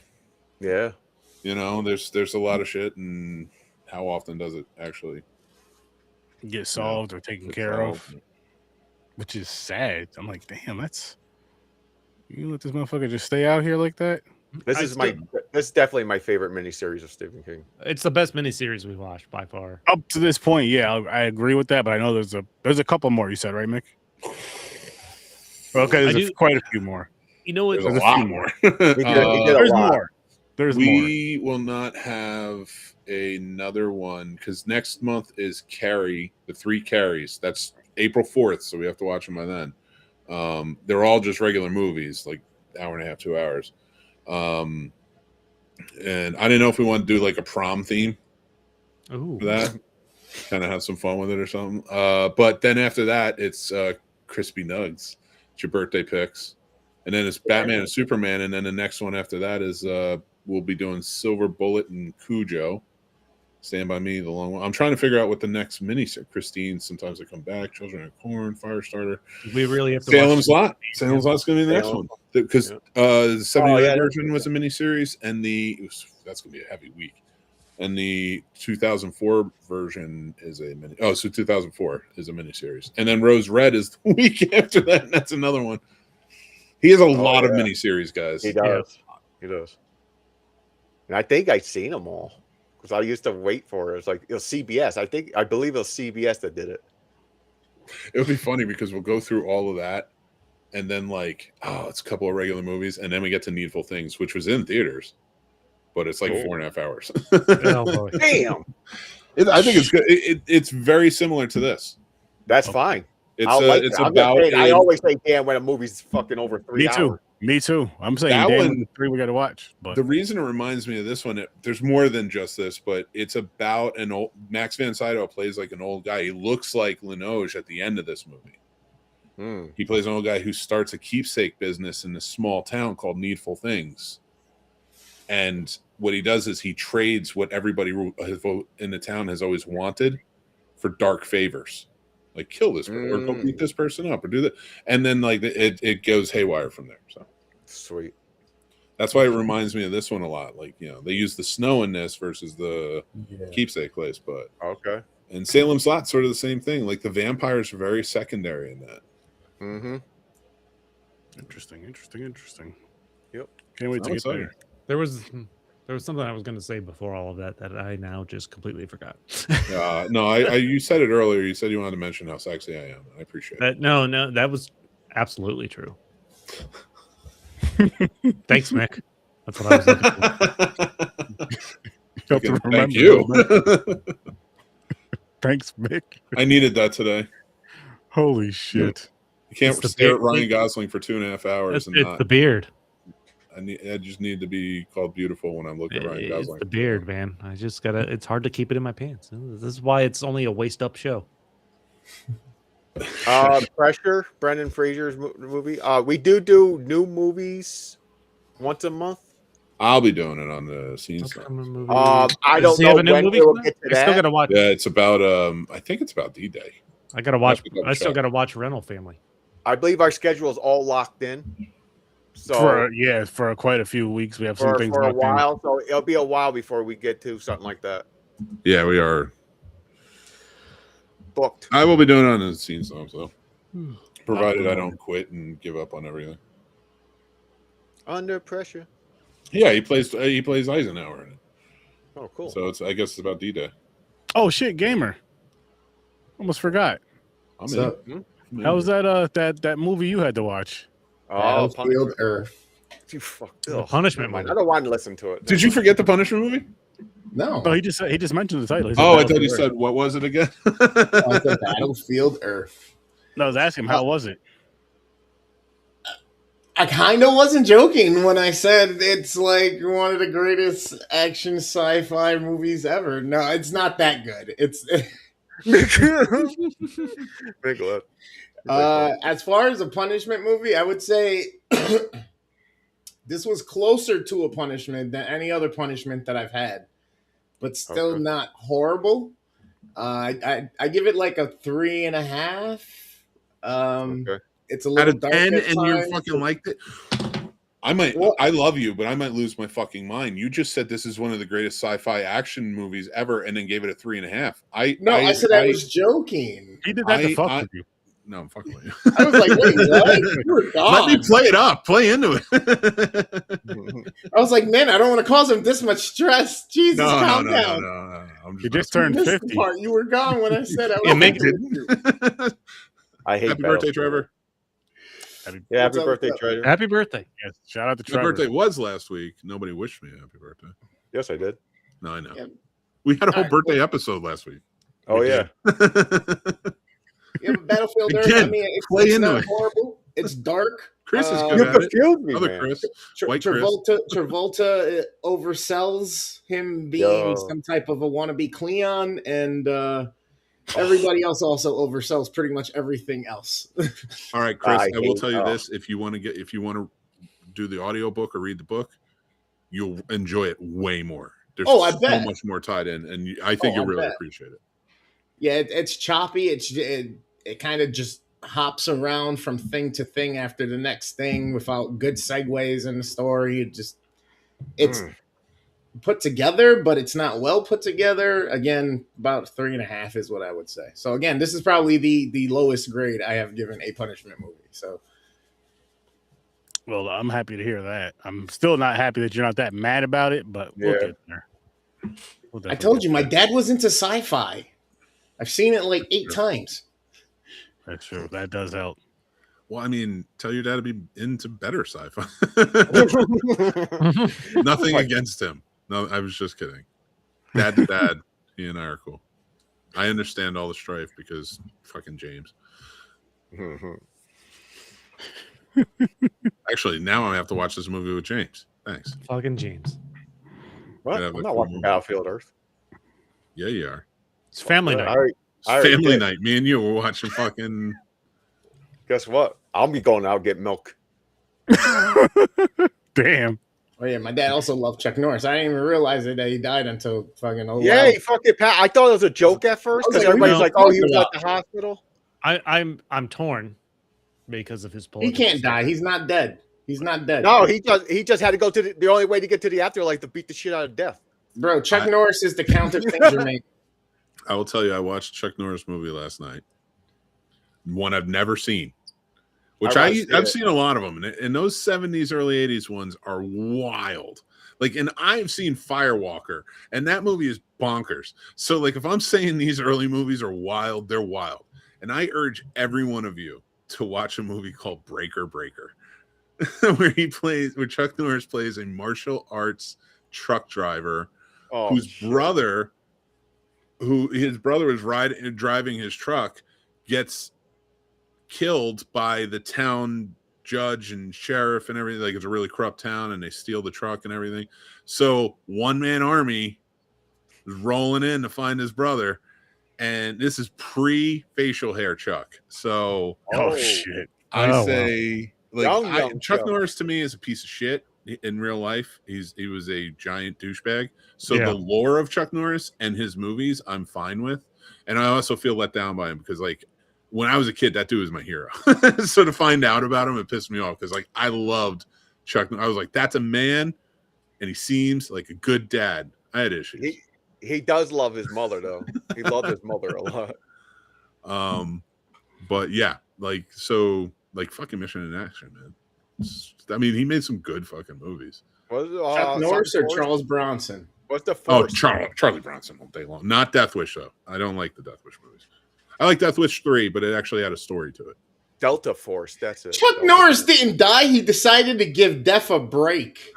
Yeah. You know, there's a lot of shit, and how often does it actually Get solved or taken care of, solved? which is sad. I'm like, damn, that's you let this motherfucker just stay out here like that. This is definitely my favorite miniseries of Stephen King. It's the best miniseries we've watched by far. Up to this point, yeah, I agree with that, but I know there's a couple more. You said, right, Mick? Okay, there's quite a few more. You know what? There's a lot more. He did There's lot. more. There's we will not have another one because next month is Carrie, the 3 Carries. That's April 4th, so we have to watch them by then. They're all just regular movies, like hour and a half, 2 hours. And I didn't know if we want to do like a prom theme Ooh. for that. Kind of have some fun with it or something. But then after that, it's Crispy Nugs. It's your birthday picks. And then it's Batman and Superman. And then the next one after that is we'll be doing Silver Bullet and Cujo. Stand By Me, the long one. I'm trying to figure out what the next miniseries. Christine, Sometimes I Come Back, Children of Corn, Firestarter. We really have to Salem's Lot. Salem's Lot's going to be the next one. Because the 70 version was a miniseries, and that's going to be a heavy week. And the 2004 version is a mini. Oh, so 2004 is a miniseries. And then Rose Red is the week after that, and that's another one. He has a lot of miniseries, guys. He does. Yeah. He does. And I think I've seen them all because I used to wait for it. It's like it was CBS. I believe it was CBS that did it. It would be funny because we'll go through all of that, and then it's a couple of regular movies, and then we get to Needful Things, which was in theaters, but it's like 4.5 hours. Oh, damn. I think it's good. It's very similar to this. That's fine. It's about. I always say damn when a movie's fucking over 3 hours. Me too. I'm saying that damn one, 3 we got to watch. But the reason it reminds me of this one, there's more than just this, but it's about an old Max von Sydow plays like an old guy. He looks like Linoge at the end of this movie. He plays an old guy who starts a keepsake business in this small town called Needful Things. And what he does is he trades what everybody in the town has always wanted for dark favors. Like kill this person, or go beat this person up, or do that, and then it goes haywire from there. So sweet. That's why it reminds me of this one a lot. Like they use the snow in this versus the keepsake place, but okay. And Salem's Lot sort of the same thing. Like the vampires are very secondary in that. Mm-hmm. Interesting. Yep. Can't wait to get there. There was something I was going to say before all of that I now just completely forgot. No, you said it earlier. You said you wanted to mention how sexy I am. I appreciate that. No, that was absolutely true. Thanks, Mick. That's what I was looking for. Thank you. Thanks, Mick. I needed that today. Holy shit. You can't stare at Ryan Gosling for 2.5 hours. It's the beard. I just need to be called beautiful when I'm looking at Ryan Gosling. It's the beard, man. I just gotta. It's hard to keep it in my pants. This is why it's only a waist up show. Pressure, Brendan Fraser's movie. We do new movies once a month. I'll be doing it on the scenes. I don't know when we'll get to that. I still gotta watch. Yeah, it's about. I think it's about D-Day. I gotta watch. I still gotta watch Rental Family. I believe our schedule is all locked in. So for quite a few weeks we have some things for a while. So it'll be a while before we get to something like that. Yeah, we are booked. I will be doing it on the scenes though, so provided I don't quit and give up on everything. Under Pressure. Yeah, he plays Eisenhower in it. Oh, cool. So I guess it's about D-Day. Oh shit, gamer. Almost forgot. How was that movie you had to watch? Battlefield Earth. You fucked Punishment. I don't want to listen to it. Did you forget the Punishment movie? No. He just mentioned the title. I thought he said what was it again? I said Battlefield Earth. No, I was asking him how was it. I kind of wasn't joking when I said it's like one of the greatest action sci-fi movies ever. No, it's not that good. It's as far as a punishment movie, I would say this was closer to a punishment than any other punishment that I've had, but still not horrible. I give it like a 3.5. It's a little out of 10, and you fucking liked it. I might. Well- I love you, but I might lose my fucking mind. You just said this is one of the greatest sci-fi action movies ever, and then gave it a 3.5. I said I was joking. He did that to fuck with you. No, I'm fucking with you. I was like, wait, what? You were gone. Let me play it up. Play into it. I was like, man, I don't want to cause him this much stress. Jesus, no, calm no. down. I'm You just messing turned You missed the 50. part. You were gone when I said I was. Yeah, make with you. I hate Happy birthday, Battlefield. Trevor. Yeah, What's happy up, birthday, what's up? Treasure. Happy birthday. Yes, shout out to My Trevor. birthday was last week. Nobody wished me a happy birthday. Yes, I did. No, I know. Yeah. We had a whole All right, birthday episode last week. Oh, yeah. Yeah, but Battlefield Earth. Again, I mean, play it's into not it. horrible. It's dark. Chris is You good at it. confused me, Other man. Chris. White Chris. Travolta oversells him being Yo. some type of a wannabe Cleon, and everybody else also oversells pretty much everything else. All right, Chris. I I will hate- tell you oh. this: if you want to do the audiobook or read the book, you'll enjoy it way more. There's Oh, I so bet. much more tied in, and I think Oh, you'll I really bet. appreciate it. Yeah, it's choppy. It kind of just hops around from thing to thing after the next thing without good segues in the story. It's put together, but it's not well put together. Again, about 3.5 is what I would say. So again, this is probably the lowest grade I have given a punishment movie. So Well, I'm happy to hear that. I'm still not happy that you're not that mad about it, but we'll Yeah. get there. We'll I definitely told get you, my there. dad was into sci-fi. I've seen it like 8 times. That's true. That does help. Well, I mean, tell your dad to be into better sci-fi. Nothing against him. No, I was just kidding. Dad to dad, he and I are cool. I understand all the strife because fucking James. Actually, now I have to watch this movie with James. Thanks. Fucking James. What? Yeah, I'm but not cool watching movie. Battlefield Earth. Yeah, you are. It's family Yeah, night. I already Family did. night. Me and you were watching fucking. Guess what? I'll be going out and get milk. Damn. Oh yeah, my dad also loved Chuck Norris. I didn't even realize that he died until fucking Yeah, he fucking I thought it was a joke at first I was because like, everybody's no. like, "Oh, he was at the hospital." I'm torn because of his He political can't die. He's not dead. He's not dead. No, he just had to go to the only way to get to the afterlife to beat the shit out of death. Bro, Chuck Norris is the Count of Saint Germain. I will tell you, I watched Chuck Norris movie last night. One I've never seen, which I wanna see I've it. seen a lot of them, and those 70s, early 80s ones are wild. Like, and I've seen Firewalker, and that movie is bonkers. So, like, if I'm saying these early movies are wild, they're wild. And I urge every one of you to watch a movie called Breaker, where Chuck Norris plays a martial arts truck driver Oh, whose shit. brother is driving his truck, gets killed by the town judge and sheriff and everything. Like, it's a really corrupt town, and they steal the truck and everything. So one-man army is rolling in to find his brother, and this is pre-facial hair Chuck. So Oh, shit. I Oh, wow. say, like, Young Chuck Chuck. Norris to me is a piece of shit in real life. He was a giant douchebag. So Yeah. the lore of Chuck Norris and his movies, I'm fine with. And I also feel let down by him because, like, when I was a kid, that dude was my hero. So to find out about him, it pissed me off because, like, I loved Chuck. I was like, that's a man, and he seems like a good dad. I had issues. He does love his mother though. He loved his mother a lot. But yeah, like, so, like, fucking Mission in Action, man. I mean, he made some good fucking movies. Was Chuck Norris or something Force? Charles Bronson? What's the Oh, force? Charlie Bronson all day long. Not Death Wish, though. I don't like the Death Wish movies. I like Death Wish 3, but it actually had a story to it. Delta Force. That's it. Chuck Delta Norris Force. didn't die. He decided to give death a break.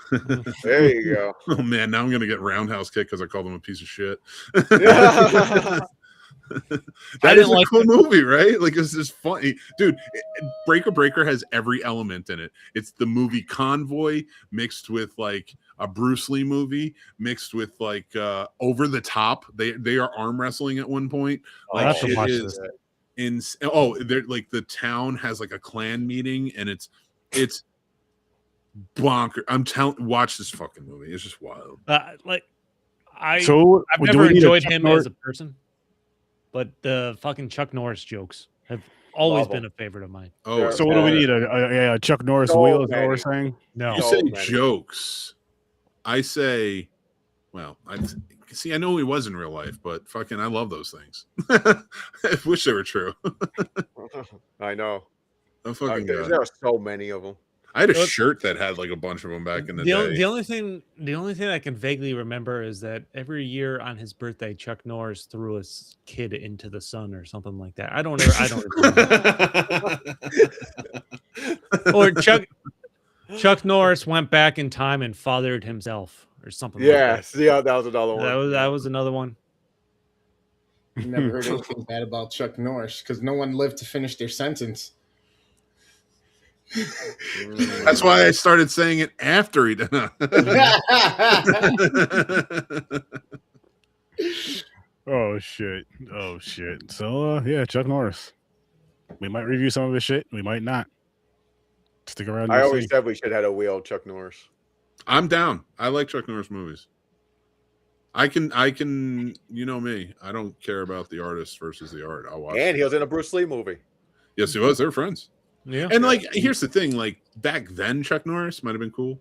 There you go. Oh, man, now I'm going to get roundhouse kicked because I called him a piece of shit. I That didn't is a like cool movie, right? Like, it's just funny. Dude, Breaker has every element in it. It's the movie Convoy mixed with, like, a Bruce Lee movie mixed with, like, over the top. They are arm wrestling at one point. I Like, have to shit watch is this. they're like, the town has like a clan meeting, and it's bonker. I'm telling, watch this fucking movie. It's just wild. I've So, do never we need a enjoyed Chuck him Norris- as a person, but the fucking Chuck Norris jokes have always Love been 'em. a favorite of mine. Oh, So what do we need? A Chuck Norris So wheel? Is that what we're many. saying? No, you So say many. jokes. I say, well, I see. I know he was in real life, but fucking, I love those things. I wish they were true. I know. I fucking There God. are so many of them. I had a Well, shirt that had like a bunch of them back in the the day. only thing I can vaguely remember is that every year on his birthday, Chuck Norris threw his kid into the sun or something like that. I don't remember. Or Chuck Norris went back in time and fathered himself or something like that. Yes, yeah, that was another one. That was another one. Never heard anything bad about Chuck Norris because no one lived to finish their sentence. That's why I started saying it after he did. Oh shit! So yeah, Chuck Norris. We might review some of his shit. We might not. Stick around. I And always see. said we should have had a wheel of Chuck Norris. I'm down. I like Chuck Norris movies. I can. You know me. I don't care about the artist versus the art. I'll watch. And he was in a Bruce Lee movie. Yes, he was. They're friends. Yeah. And like, here's the thing: like back then, Chuck Norris might have been cool.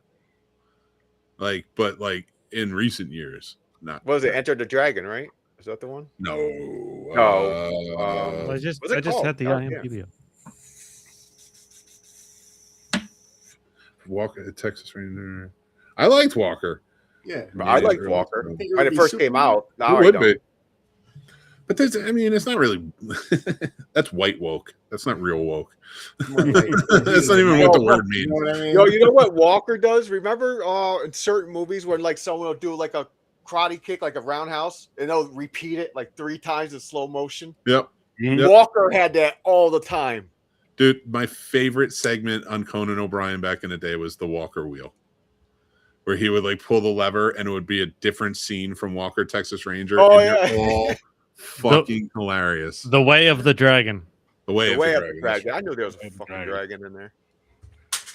Like, but like in recent years, not. What was it? Enter the Dragon, right? Is that the one? No. No. I just what's it called? had the Oh, yeah. IMDb. Walker, Texas Ranger. I liked Walker. Yeah. I liked really Walker cool. think it when would it be first super- came out. Now It I would don't. be. But there's, I mean, it's not really. That's white woke. That's not real woke. That's not even what the word You means. know what I mean? Yo, you know what Walker does? Remember in certain movies when like someone will do like a karate kick, like a roundhouse, and they'll repeat it like 3 times in slow motion? Yep. Mhm. Walker had that all the time. Dude, my favorite segment on Conan O'Brien back in the day was the Walker wheel, where he would like pull the lever and it would be a different scene from Walker, Texas Ranger. Oh, and they're yeah. all fucking hilarious. The Way of the Dragon. The way The of way the of the dragon. dragon. I knew there was Way a of the fucking dragon. dragon in there.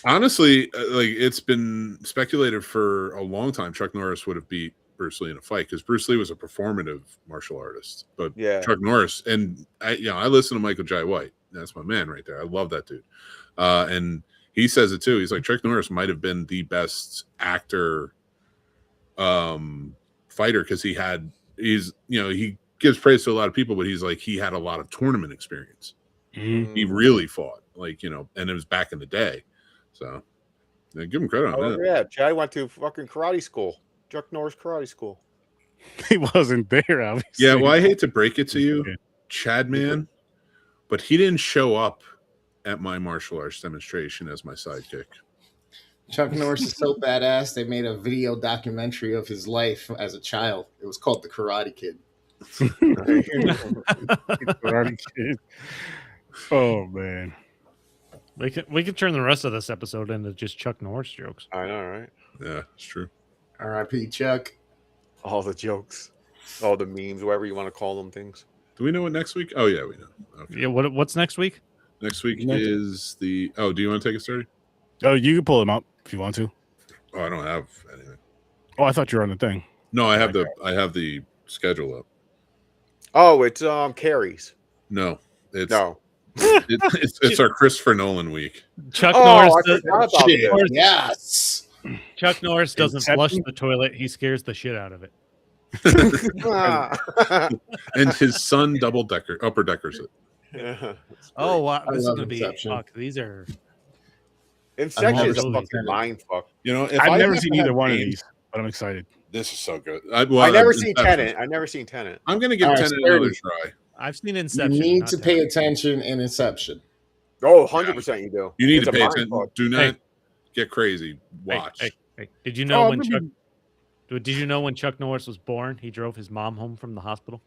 Honestly, like it's been speculated for a long time Chuck Norris would have beat Bruce Lee in a fight because Bruce Lee was a performative martial artist, but Yeah. Chuck Norris, and I listen to Michael Jai White. That's my man right there. I love that dude, and he says it too. He's like Chuck Norris might have been the best actor, fighter because he gives praise to a lot of people, but he's like he had a lot of tournament experience. Mhm. He really fought, like and it was back in the day. So yeah, give him credit on Oh, that. yeah. Chad went to fucking karate school. Chuck Norris karate school. He wasn't there, obviously. Yeah, well, I hate to break it to you, Okay. Chad man, but he didn't show up at my martial arts demonstration as my sidekick. Chuck Norris is so badass. They made a video documentary of his life as a child. It was called The Karate Kid. Karate Kid. Oh man. We can turn the rest of this episode into just Chuck Norris jokes. I know, right? Yeah, it's true. R.I.P. Chuck. All the jokes, all the memes, whatever you want to call them things. Do we know what next week? Oh yeah, we know. Okay. Yeah. What's next week? Next week Next- is the. Oh, do you want to take it, Sturdy? Oh, you can pull him up if you want to. Oh, I don't have anything. Oh, I thought you were on the thing. No, I have the schedule up. Oh, it's Carrie's. No, it's No. it's our Christopher Nolan week. Chuck Oh, Norris. I forgot about Shit, this. yes. Chuck Norris doesn't flush Inception? the toilet. He scares the shit out of it. Ah. And his son upper deckers it. Yeah. Oh wow, I this is love gonna be Inception. fuck. These are Inception is a I'm fucking always- mind fuck. You know, if I've I never had seen to either have one of names- these, but I'm excited. This is so good. I never seen Inception. Tenet. I never seen Tenet. I'm gonna give All right, Tenet another Sturdy. try. I've seen You Inception. need not to Tenet. pay attention in Inception. Oh, 100% you do. You need It's to a pay mind attention. fuck. Do not Hey. get crazy. Hey, Watch. hey. Did you know Oh, when maybe- Chuck? Did you know when Chuck Norris was born? He drove his mom home from the hospital.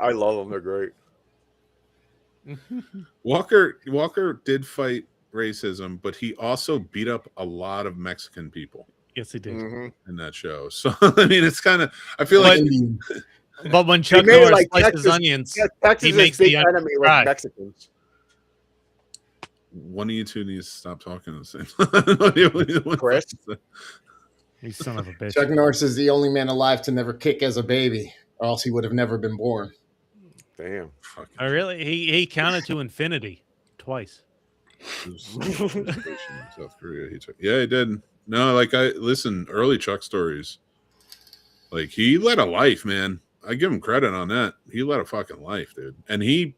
I love them. They're great. Walker did fight racism, but he also beat up a lot of Mexican people Yes, he did. Mhm. in that show. So I mean, it's kind of. I feel like But when Chuck made it Norris like slices Texas- onions, Yeah, Texas makes is big the enemy with cry. Mexicans. one of you two needs to stop talking at the same time. Chris? you son of a bitch. Chuck Norris is the only man alive to never kick as a baby, or else he would have never been born. Damn. Fucking Oh, really? He counted to infinity twice. station in South Korea. Yeah, he did. No, like early Chuck stories. Like he led a life, man. I give him credit on that. He led a fucking life, dude. And he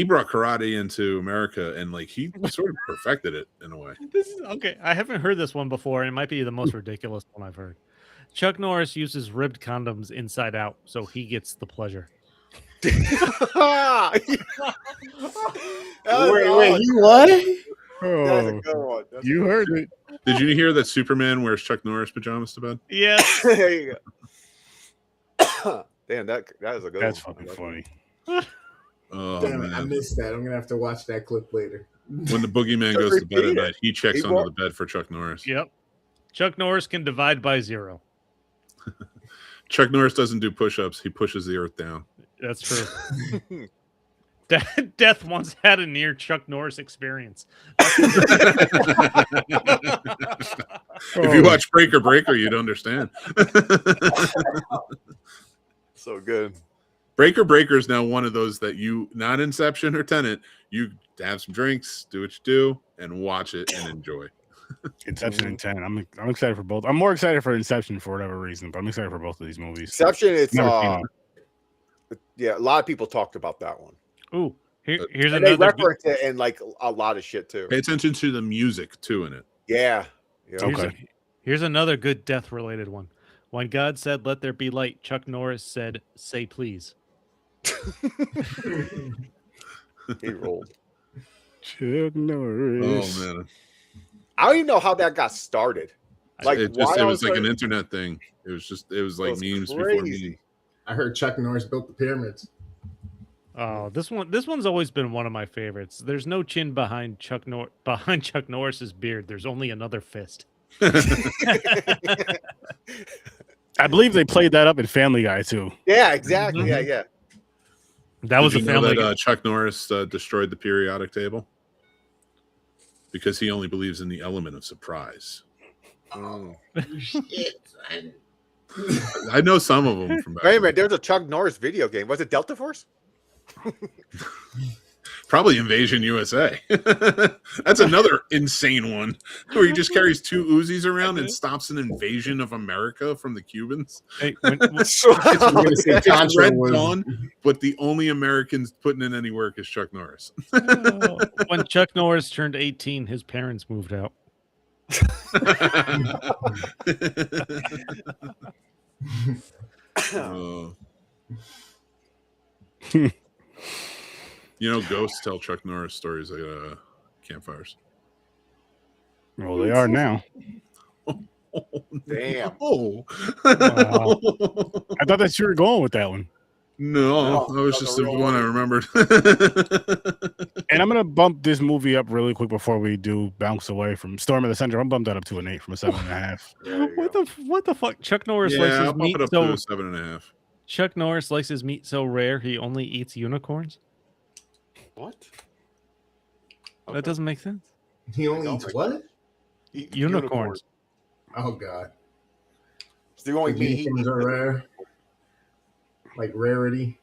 brought karate into America, and like he sort of perfected it in a way. This is okay. I haven't heard this one before, and it might be the most ridiculous one I've heard. Chuck Norris uses ribbed condoms inside out, so he gets the pleasure. Wait, you what? That's a Oh, good one. That's you a good heard it. Did you hear that Superman wears Chuck Norris pajamas to bed? Yeah. one. There you go. Damn, that is a good That's one. fucking funny. Oh Damn it, I man! missed that. I'm gonna have to watch that clip later. When the boogeyman Just goes to bed at repeat it. night, he checks He under won't- the bed for Chuck Norris. Yep. Chuck Norris can divide by 0. Chuck Norris doesn't do push-ups; he pushes the earth down. That's true. Death once had a near Chuck Norris experience. If you watch Breaker, you'd understand. So good. Breaker is now one of those that you, not Inception or Tenet, you have some drinks, do what you do, and watch it and enjoy. Inception and 10. I'm excited for both. I'm more excited for Inception for whatever reason, but I'm excited for both of these movies. Exception, it's Never seen yeah, a lot of people talked about that one. Ooh, here's And they another. reference it in like a lot of shit too. Pay attention to the music too in it. Yeah. Yeah. Okay. Here's another good death-related one. When God said, "Let there be light," Chuck Norris said, "Say please." He rolled. Chuck Norris. Oh man, I don't even know how that got started. Like it why all was of a like an sudden- internet thing. It was like was memes before crazy. memes. I heard Chuck Norris built the pyramids. Oh, this one's always been one of my favorites. There's no chin behind Chuck Norris's beard. There's only another fist. I believe they played that up in Family Guy too. Yeah, exactly. Yeah, yeah. That was a Did you know family. that Chuck Norris destroyed the periodic table because he only believes in the element of surprise. Mm. Shit, son. I know some of them from back. Wait a minute, there's a Chuck Norris video game. Was it Delta Force? Probably Invasion USA. That's another insane one where he just carries 2 Uzis around and stops an invasion of America from the Cubans. Hey, I'm gonna say It's Contra Red was- Dawn, but the only Americans putting in any work is Chuck Norris. when Chuck Norris turned 18, his parents moved out. Uh, you know, ghosts tell Chuck Norris stories at campfires. Well, they are now. Damn. Oh, Wow. I thought that you were going with that one. no, No, that was that's just a the real one I one. remembered. And I'm gonna bump this movie up really quick before we do bounce away from Storm of the Center. I'm bump that up to an 8 from a 7.5. There you What go. what the fuck? Chuck Norris likes Yeah, his I'll bump meat it up so to a 7.5. Chuck Norris likes his meat so rare he only eats unicorns. What? That doesn't make sense. He only eats what? Unicorns. Oh god. It's the only meat he Unicorns are rare. Like rarity.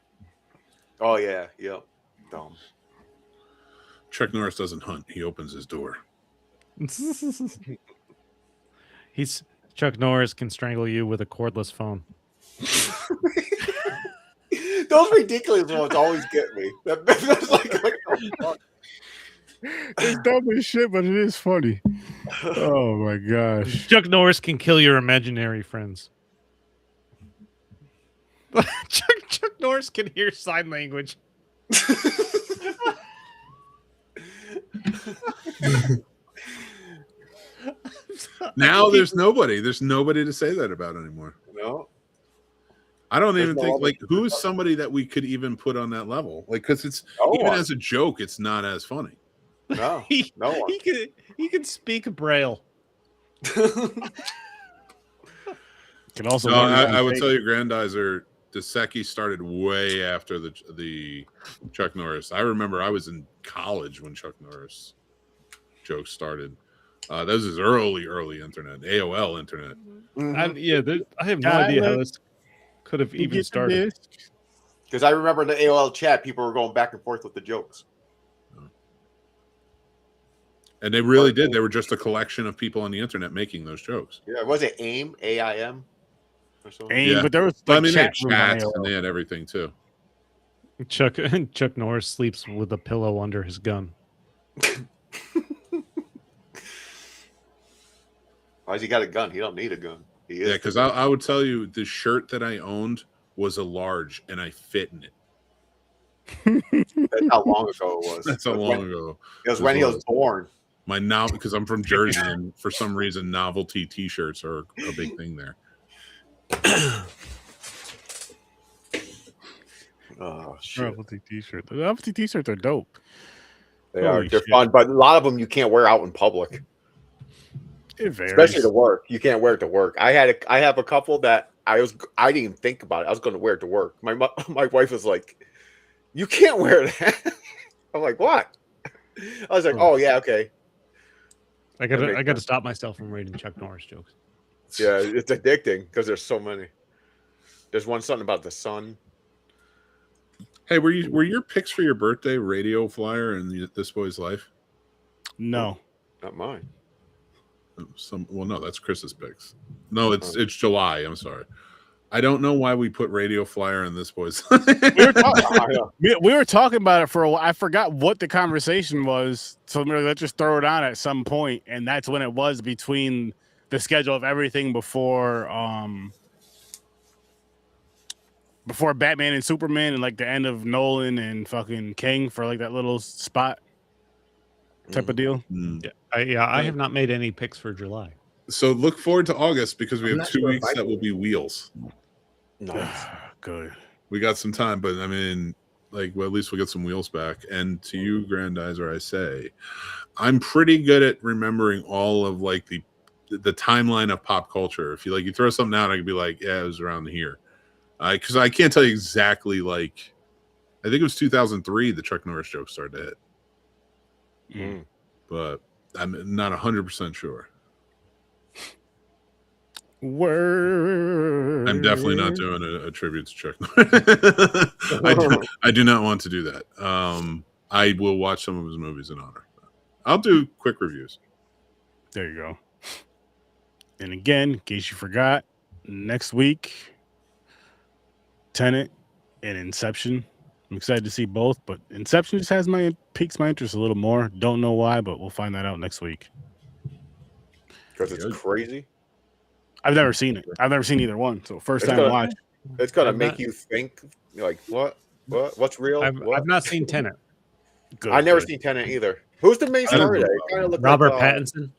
Oh yeah, yep. Dumb. Chuck Norris doesn't hunt; he opens his door. He's Chuck Norris can strangle you with a cordless phone. Those ridiculous ones always get me. That's like oh, fuck. It's dumb as shit, but it is funny. Oh my gosh. Chuck Norris can kill your imaginary friends. Chuck Norris can hear sign language. Now there's nobody to say that about anymore. No. I don't There's even no think other- like who's somebody that we could even put on that level, like because it's No even one. as a joke, it's not as funny. No. He, No one. he can speak Braille. Can also. No, learn it on I would tape. tell you, Grandizer Dosecki started way after the Chuck Norris. I remember I was in college when Chuck Norris jokes started. That was his early internet, AOL internet. Mhm. I have no Yeah, idea how look. this could have You even get the started. disc. Because I remember in the AOL chat, people were going back and forth with the jokes. And they really did. They were just a collection of people on the internet making those jokes. Yeah, was it AIM? AIM? Or something? AIM, Yeah. but there was But, like I mean, they had chat rooms on chats AOL. and they had everything too. Chuck Norris sleeps with a pillow under his gun. Why has he got a gun? He don't need a gun. He is Yeah, because I would tell you the shirt that I owned was a large and I fit in it. That's how long ago it was. That's how long ago. It was when he was born. My now because I'm from Jersey and for some reason novelty T-shirts are a big thing there. Oh shit! Novelty t-shirt. The novelty t-shirts are dope. They are. Holy They're shit. fun, but a lot of them you can't wear out in public, It varies. especially to work. You can't wear it to work. I have a couple that I didn't even think about it. I was going to wear it to work. My wife was like, "You can't wear that." I'm like, "What?" I was like, "Oh yeah, okay." I That makes got to sense. stop myself from reading Chuck Norris jokes. Yeah, it's addicting because there's so many. There's one something about the sun. Hey, were your picks for your birthday Radio Flyer and This Boy's Life? No. Not mine. No, that's Chris's picks. No, it's July. I'm sorry. I don't know why we put Radio Flyer in This Boy's Life. We were talking about it for a while. I forgot what the conversation was. So let's just throw it on at some point, and that's when it was between the schedule of everything before Batman and Superman and like the end of Nolan and fucking King for like that little spot type of deal. I have not made any picks for July. So look forward to August because we I'm have not 2 sure if weeks I that will will. be wheels. Nice. Good. We got some time, but I mean, like, well, at least we'll get some wheels back. And to you, Grandizer, I say, I'm pretty good at remembering all of like the timeline of pop culture. If you throw something out, I could be like, yeah, it was around here. Because I can't tell you exactly. Like, I think it was 2003 the Chuck Norris joke started to hit, Mm. but I'm not 100% sure. Word. I'm definitely not doing a tribute to Chuck Norris. I do not want to do that. I will watch some of his movies in honor. I'll do quick reviews. There you go. And again, in case you forgot, next week, Tenet and Inception. I'm excited to see both, but Inception just piques my interest a little more. Don't know why, but we'll find that out next week. Because it's crazy. I've never seen it. I've never seen either one, so first It's time gonna- watch. It's gonna I've make not- you think like what's real? I've not seen Tenet. Good, I've never good. seen Tenet either. Who's the main I don't star of know that? It kinda looked Robert like, Pattinson.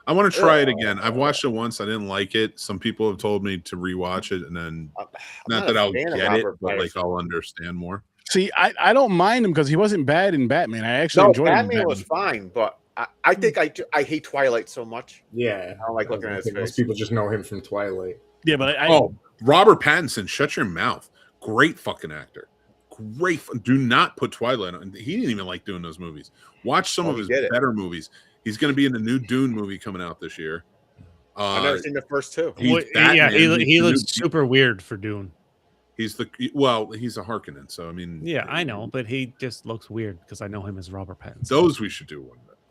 I want to try it again. I've watched it once. I didn't like it. Some people have told me to rewatch it, and then I'm not a that I'll fan of get it, Robert but like Pattinson. I'll understand more. See, I don't mind him because he wasn't bad in Batman. I actually No, enjoyed him. in Batman was fine, but I think I hate Twilight so much. Yeah, I don't like looking at his think most face. people just know him from Twilight. Yeah, but Oh, Robert Pattinson, shut your mouth. Great fucking actor. Do not put Twilight on. He didn't even like doing those movies. Watch some Oh, of he his did it. better movies. He's going to be in the new Dune movie coming out this year. I've never seen the first two. He's Well, Batman. he He's the looks new- super weird for Dune. He's a Harkonnen, so I mean, Yeah, I know, but he just looks weird because I know him as Robert Pattinson. those we should do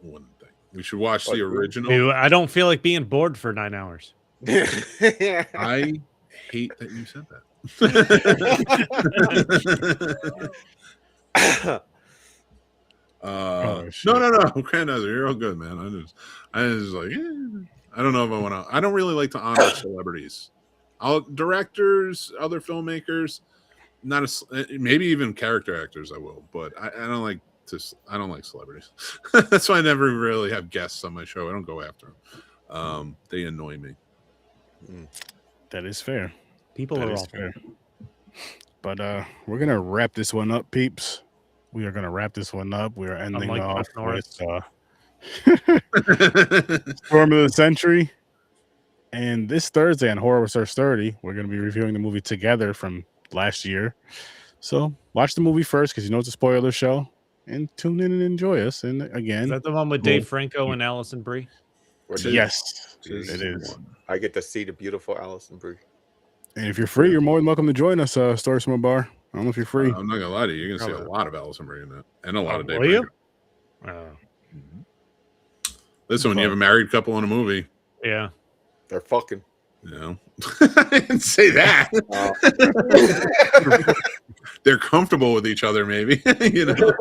one thing. We should watch the original. Dude, I don't feel like being bored for 9 hours. I hate that you said that. shit. No, Grandizer, you're all good, man. I just like, I don't know if I want to. I don't really like to honor celebrities, directors, other filmmakers, maybe even character actors. I will, but I don't like I don't like celebrities. That's why I never really have guests on my show. I don't go after them. They annoy me. that is fair. People That are is awful. fair. But we're gonna wrap this one up, peeps. We are gonna wrap this one up. We are ending Unlike off Chuck Norris. with Storm of the Century. And this Thursday on Horror with Sir Sturdy, we're gonna be reviewing the movie Together from last year. So watch the movie first because you know it's a spoiler show, and tune in and enjoy us. And again, Is that the one with Dave Franco and Allison Brie? yes, This it is. one. I get to see the beautiful Allison Brie. And if you're free, you're more than welcome to join us, Story Summer Bar. I don't know if you're free. I'm not gonna lie to you. You're gonna see a Okay. lot of Allison bringing that, and a lot of Dave. Will you? Branco. Listen, when you have a married couple in a movie, Yeah. They're fucking. you know, I didn't say that. They're comfortable with each other, maybe. You know,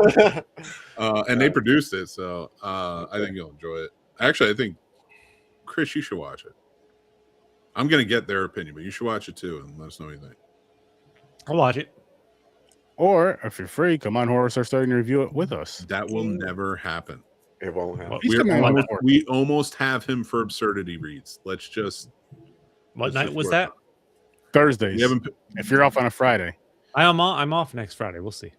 and they produced it, so I think you'll enjoy it. Actually, I think Chris, you should watch it. I'm gonna get their opinion, but you should watch it too, and let us know what you think. I'll watch it. Or if you're free, come on Horror Star Story and review it with us. That will never happen. It won't happen. He's coming on before. We almost have him for absurdity reads. Let's just. What let's night just was work that? on it. Thursdays. We haven't. If you're off on a Friday. I'm off next Friday. We'll see.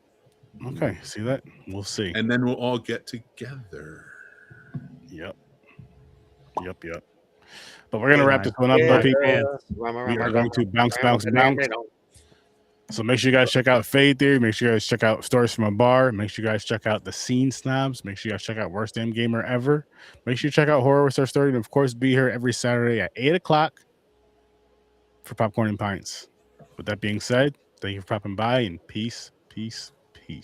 Okay, see that? We'll see. And then we'll all get together. Yep. But we're gonna wrap this one up, though, people. We are going to bounce. So make sure you guys check out Fade Theory. Make sure you guys check out Stories from a Bar. Make sure you guys check out The Scene Snobs. Make sure you guys check out Worst Damn Gamer Ever. Make sure you check out Horror with Our Story. And of course, be here every Saturday at 8 o'clock for Popcorn and Pints. With that being said, thank you for popping by and peace.